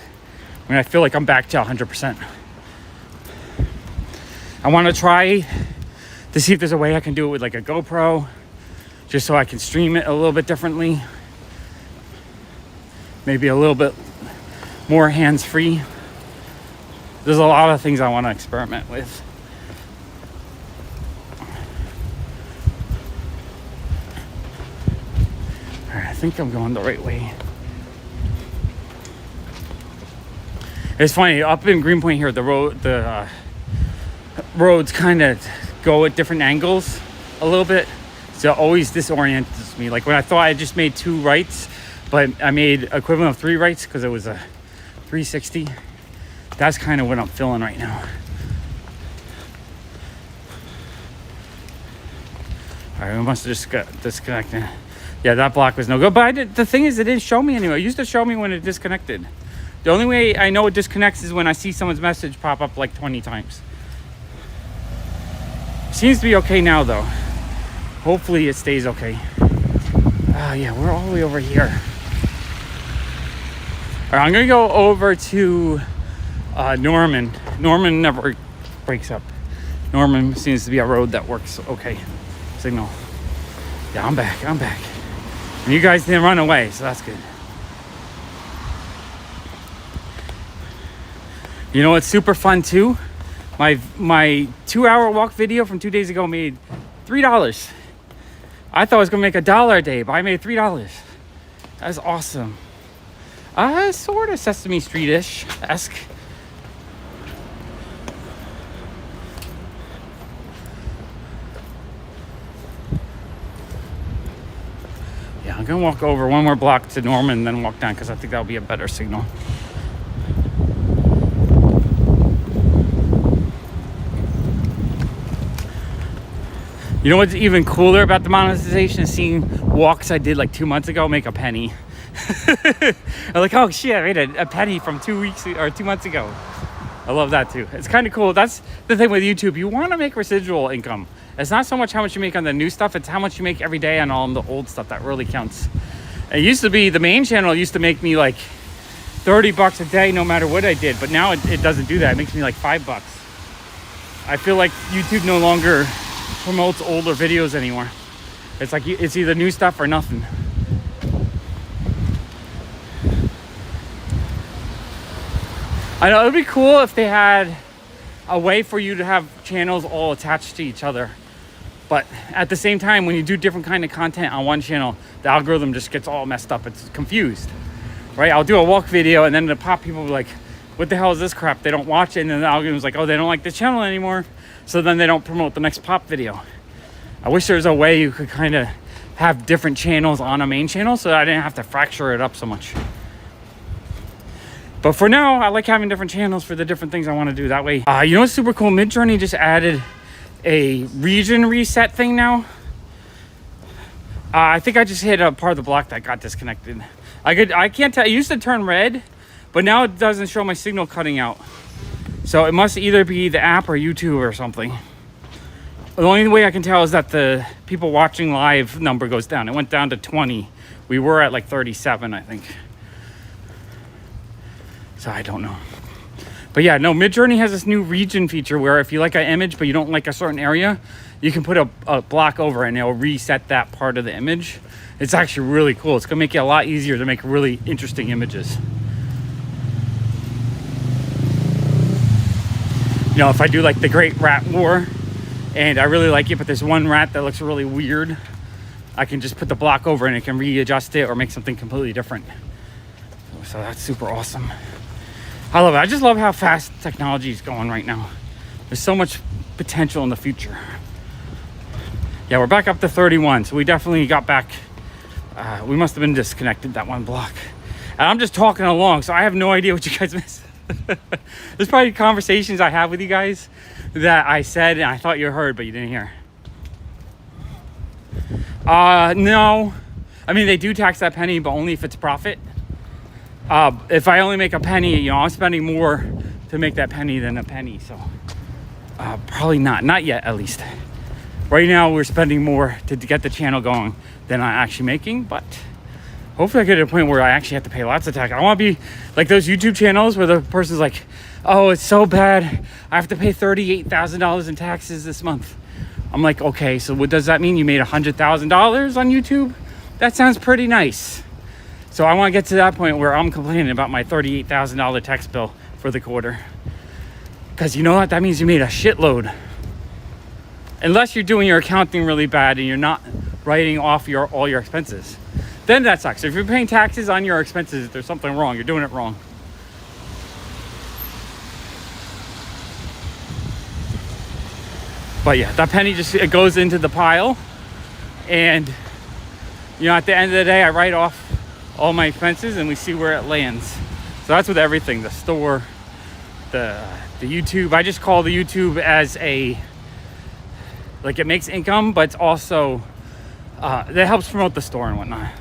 Speaker 1: when I feel like I'm back to 100%. I want to try to see if there's a way I can do it with like a GoPro, just so I can stream it a little bit differently. Maybe a little bit more hands-free. There's a lot of things I want to experiment with. All right, I think I'm going the right way. It's funny, up in Greenpoint here, the roads kind of go at different angles a little bit. So it always disorients me. Like when I thought I just made 2 rights, but I made equivalent of 3 rights because it was a 360. That's kind of what I'm feeling right now. All right, we must have just got disconnected. Yeah, that block was no good. But the thing is, it didn't show me anyway. It used to show me when it disconnected. The only way I know it disconnects is when I see someone's message pop up like 20 times. Seems to be okay now, though. Hopefully it stays okay. Yeah, we're all the way over here. All right, I'm gonna go over to Norman. Norman never breaks up. Norman seems to be a road that works okay. Signal. Yeah, I'm back. And you guys didn't run away, so that's good. You know what's super fun too? My 2 hour walk video from 2 days ago made $3. I thought I was gonna make $1 a day, but I made $3. That's awesome. Sort of Sesame Street-ish-esque. Yeah, I'm gonna walk over one more block to Norman and then walk down because I think that'll be a better signal. You know what's even cooler about the monetization is seeing walks I did like 2 months ago make a penny. I'm like, oh shit, I made a penny from 2 weeks or 2 months ago. I love that too. It's kind of cool. That's the thing with YouTube. You want to make residual income. It's not so much how much you make on the new stuff. It's how much you make every day on all the old stuff that really counts. It used to be the main channel used to make me like $30 a day no matter what I did. But now it doesn't do that. It makes me like $5. I feel like YouTube no longer promotes older videos anymore. It's like it's either new stuff or nothing. I know it would be cool if they had a way for you to have channels all attached to each other, but at the same time, when you do different kind of content on one channel, the algorithm just gets all messed up. It's confused, right? I'll do a walk video and then the pop people will be like, what the hell is this crap? They don't watch it, and then the algorithm's like, oh, they don't like this channel anymore, so then they don't promote the next pop video. I wish there was a way you could kind of have different channels on a main channel so that I didn't have to fracture it up so much. But for now, I like having different channels for the different things I want to do. That way, you know what's super cool? Midjourney just added a region reset thing now. I think I just hit a part of the block that got disconnected. I can't tell. It used to turn red, but now it doesn't show my signal cutting out. So it must either be the app or YouTube or something. The only way I can tell is that the people watching live number goes down. It went down to 20. We were at like 37, I think. So I don't know. But yeah, no, Midjourney has this new region feature where if you like an image but you don't like a certain area, you can put a block over it and it'll reset that part of the image. It's actually really cool. It's gonna make it a lot easier to make really interesting images. You know, if I do like the Great Rat War and I really like it, but there's one rat that looks really weird, I can just put the block over and it can readjust it or make something completely different. So that's super awesome. I love it. I just love how fast technology is going right now. There's so much potential in the future. Yeah, we're back up to 31, so we definitely got back. We must have been disconnected that one block. And I'm just talking along, so I have no idea what you guys missed. There's probably conversations I have with you guys that I said and I thought you heard, but you didn't hear. No. I mean, they do tax that penny, but only if it's profit. If I only make a penny, you know, I'm spending more to make that penny than a penny, so Probably not yet, at least. Right now we're spending more to get the channel going than I'm actually making, but hopefully I get to a point where I actually have to pay lots of tax. I want to be like those YouTube channels where the person's like, oh, it's so bad, I have to pay $38,000 in taxes this month. I'm like, okay, so what does that mean? You made $100,000 on YouTube? That sounds pretty nice. So I want to get to that point where I'm complaining about my $38,000 tax bill for the quarter. Because you know what? That means you made a shitload. Unless you're doing your accounting really bad and you're not writing off all your expenses. Then that sucks. If you're paying taxes on your expenses, there's something wrong. You're doing it wrong. But yeah, that penny it goes into the pile. And, you know, at the end of the day, I write off all my expenses and we see where it lands. So that's with everything. The store, the YouTube. I just call the YouTube as like it makes income, but it's also, that helps promote the store and whatnot.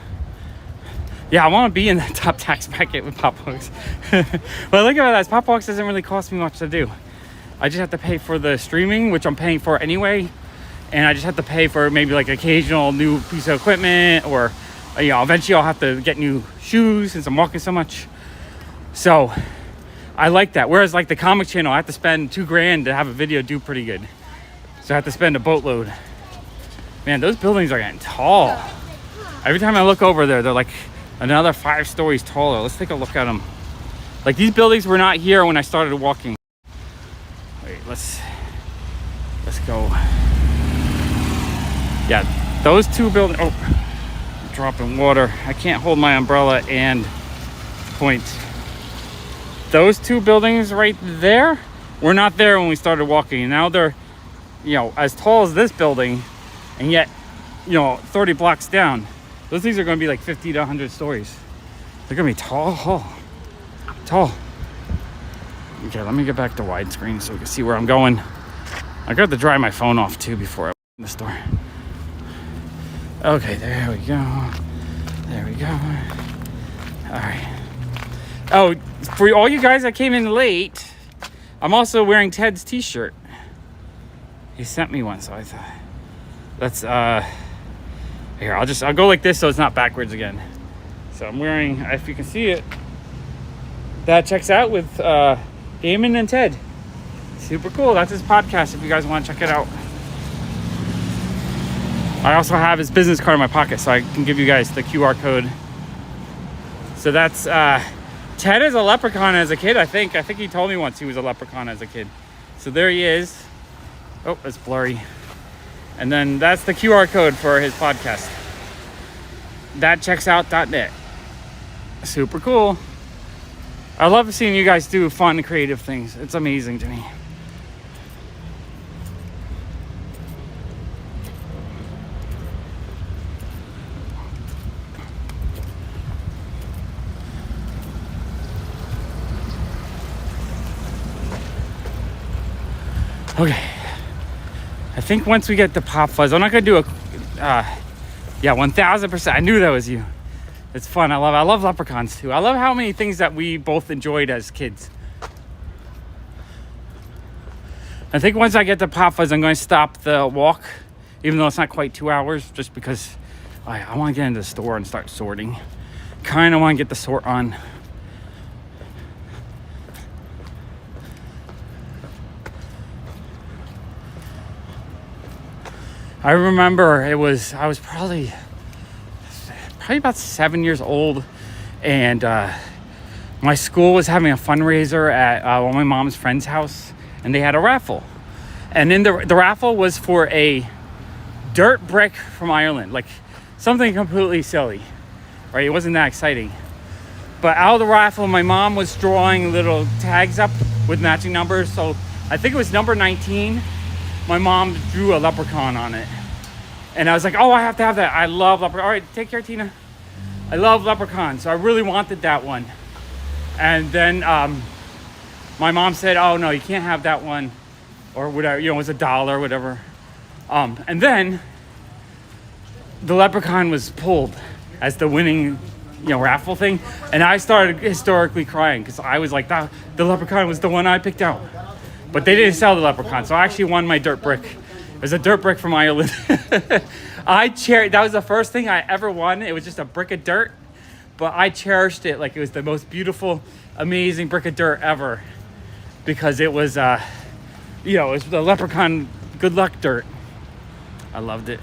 Speaker 1: Yeah, I want to be in the top tax bracket with PopFuzz. But look at that, PopFuzz doesn't really cost me much to do. I just have to pay for the streaming, which I'm paying for anyway. And I just have to pay for maybe like occasional new piece of equipment, or, you know, eventually I'll have to get new shoes since I'm walking so much. So I like that. Whereas like the comic channel, I have to spend $2,000 to have a video do pretty good. So I have to spend a boatload. Man, those buildings are getting tall. Every time I look over there, they're like another 5 stories taller. Let's take a look at them. Like these buildings were not here when I started walking. Wait, let's go. Yeah, those 2 buildings. Oh, I'm dropping water. I can't hold my umbrella and point. Those 2 buildings right there were not there when we started walking. Now they're, you know, as tall as this building, and yet, you know, 30 blocks down. Those things are going to be like 50 to 100 stories. They're going to be tall. Tall. Okay, let me get back to widescreen so we can see where I'm going. I got to dry my phone off too before I went in the store. Okay, there we go. There we go. All right. Oh, for all you guys that came in late, I'm also wearing Ted's t-shirt. He sent me one, so I thought, let's, here, I'll go like this so it's not backwards again. So I'm wearing, if you can see it, that checks out with Damon and Ted. Super cool. That's his podcast if you guys want to check it out. I also have his business card in my pocket so I can give you guys the QR code. So that's Ted is a leprechaun as a kid, I think. I think he told me once he was a leprechaun as a kid. So there he is. Oh, it's blurry. And then that's the QR code for his podcast. Thatchecksout.net. Super cool. I love seeing you guys do fun, creative things. It's amazing to me. Okay. I think once we get the PopFuzz, I'm not gonna do a, yeah, 1000%. I knew that was you. It's fun. I love leprechauns too. I love how many things that we both enjoyed as kids. I think once I get the PopFuzz, I'm going to stop the walk, even though it's not quite 2 hours, just because I want to get into the store and start sorting. Kind of want to get the sort on. I remember I was probably about 7 years old, and my school was having a fundraiser at one of my mom's friend's house, and they had a raffle. And in the raffle was for a dirt brick from Ireland, like something completely silly, right? It wasn't that exciting. But out of the raffle, my mom was drawing little tags up with matching numbers. So I think it was number 19. My mom drew a leprechaun on it. And I was like, oh, I have to have that. I love leprechauns. All right, take care, Tina. I love leprechauns. So I really wanted that one. And then my mom said, oh, no, you can't have that one. Or whatever, you know, it was $1 or whatever. And then the leprechaun was pulled as the winning, you know, raffle thing. And I started historically crying because I was like, the leprechaun was the one I picked out. But they didn't sell the leprechaun, so I actually won my dirt brick. It was a dirt brick from Ireland. That was the first thing I ever won. It was just a brick of dirt, but I cherished it like it was the most beautiful, amazing brick of dirt ever, because it was, it was the leprechaun good luck dirt. I loved it.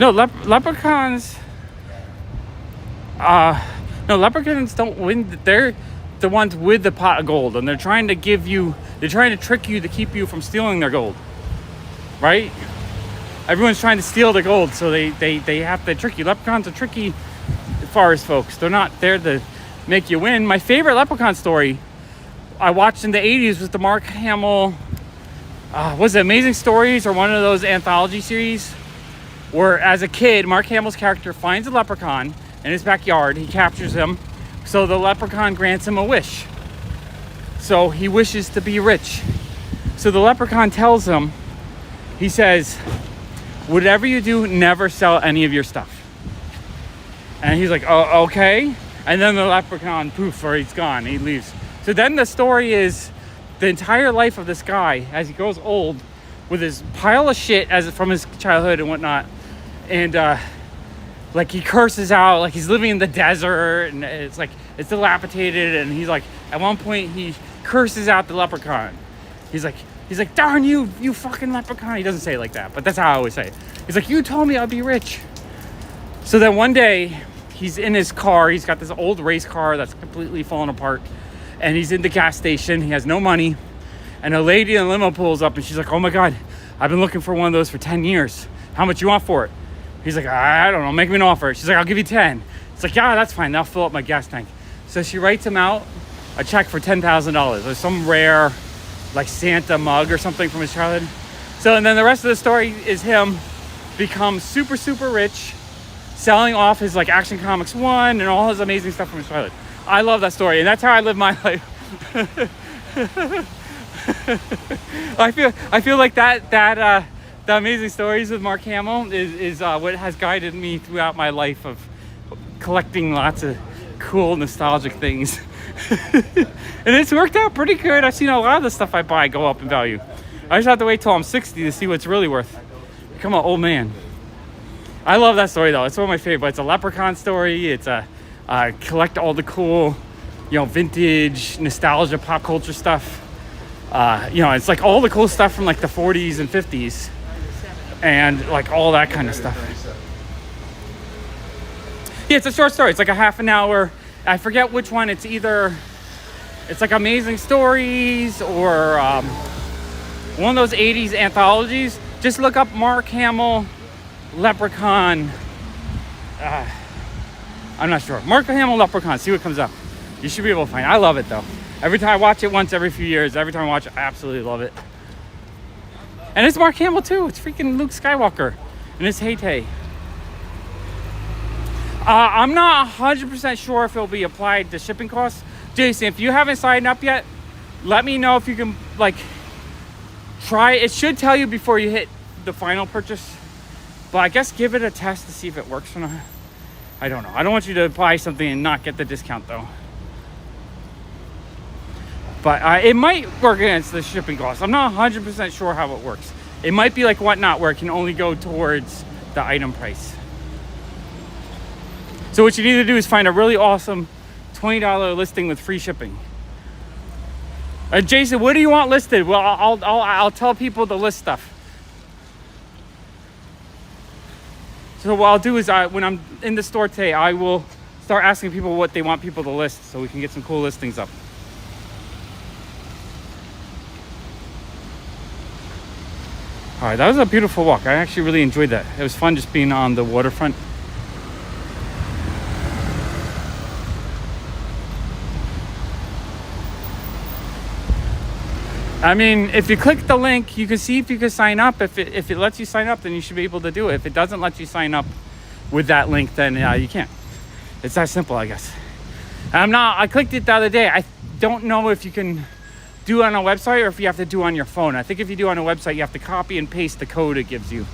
Speaker 1: No, leprechauns. No, leprechauns don't win. They're the ones with the pot of gold, and they're trying to trick you to keep you from stealing their gold, right? Everyone's trying to steal the gold, so they have to trick you. Leprechauns are tricky forest folks. They're not there to make you win. My favorite leprechaun story I watched in the 80s was the Mark Hamill, was it Amazing Stories or one of those anthology series, where as a kid, Mark Hamill's character finds a leprechaun in his backyard. He captures him, so the leprechaun grants him a wish. So he wishes to be rich. So the leprechaun tells him, he says, whatever you do, never sell any of your stuff. And he's like, oh, okay. And then the leprechaun, poof, or he's gone, he leaves. So then the story is the entire life of this guy as he grows old with his pile of shit from his childhood and whatnot. And like he curses out, like he's living in the desert, and it's dilapidated, and he's like, at one point he curses out the leprechaun. He's like, darn you fucking leprechaun. He doesn't say it like that, but that's how I always say it. He's like, you told me I'd be rich. So then one day he's in his car. He's got this old race car that's completely fallen apart, and he's in the gas station. He has no money, and a lady in a limo pulls up, and she's like, oh my God, I've been looking for one of those for 10 years. How much you want for it? He's like, I don't know, make me an offer. She's like, I'll give you 10. It's like, yeah, that's fine. That'll fill up my gas tank. So she writes him out a check for $10,000. There's some rare, like Santa mug or something from his childhood. So, and then the rest of the story is him become super, super rich, selling off his like Action Comics 1 and all his amazing stuff from his childhood. I love that story, and that's how I live my life. I feel like the Amazing Stories with Mark Hamill is what has guided me throughout my life of collecting lots of cool, nostalgic things. And it's worked out pretty good. I've seen a lot of the stuff I buy go up in value. I just have to wait till I'm 60 to see what's really worth. Become an old man. I love that story though. It's one of my favorite. It's a leprechaun story. It's a collect all the cool, vintage, nostalgia, pop culture stuff. It's like all the cool stuff from like the 40s and 50s. And like all that kind of stuff. Yeah, it's a short story. It's like a half an hour. I forget which one. It's like Amazing Stories or one of those 80s anthologies. Just look up Mark Hamill Leprechaun. I'm not sure. Mark Hamill Leprechaun. See what comes up. You should be able to find it. I love it though. Every time I watch it once every few years, every time I watch it, I absolutely love it. And it's Mark Hamill too. It's freaking Luke Skywalker in his heyday. I'm not 100% sure if it'll be applied to shipping costs. Jason, if you haven't signed up yet, let me know if you can try. It should tell you before you hit the final purchase. But I guess give it a test to see if it works or not. I don't know. I don't want you to buy something and not get the discount though. But it might work against the shipping costs. I'm not 100% sure how it works. It might be like Whatnot, where it can only go towards the item price. So what you need to do is find a really awesome $20 listing with free shipping. Jason, what do you want listed? Well, I'll tell people to list stuff. So what I'll do is when I'm in the store today, I will start asking people what they want people to list so we can get some cool listings up. All right, that was a beautiful walk. I actually really enjoyed that. It was fun just being on the waterfront. I mean, if you click the link, you can see if you can sign up. If it lets you sign up, then you should be able to do it. If it doesn't let you sign up with that link, then you can't. It's that simple, I guess. I clicked it the other day. I don't know if you can do it on a website or if you have to do it on your phone. I think if you do it on a website, you have to copy and paste the code it gives you.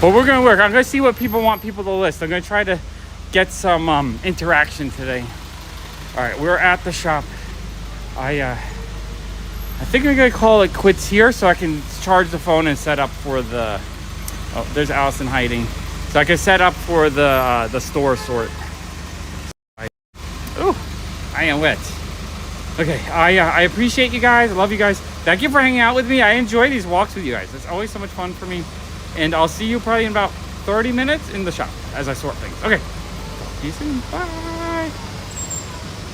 Speaker 1: But we're gonna work. I'm gonna see what people want people to list. I'm gonna try to get some interaction today. All right, we're at the shop. I think I'm gonna call it quits here so I can charge the phone and set up for the. Oh, there's Allison hiding. So I can set up for the store sort. Ooh, I am wet. Okay, I appreciate you guys. I love you guys. Thank you for hanging out with me. I enjoy these walks with you guys. It's always so much fun for me. And I'll see you probably in about 30 minutes in the shop as I sort things. Okay, talk to you soon. Bye.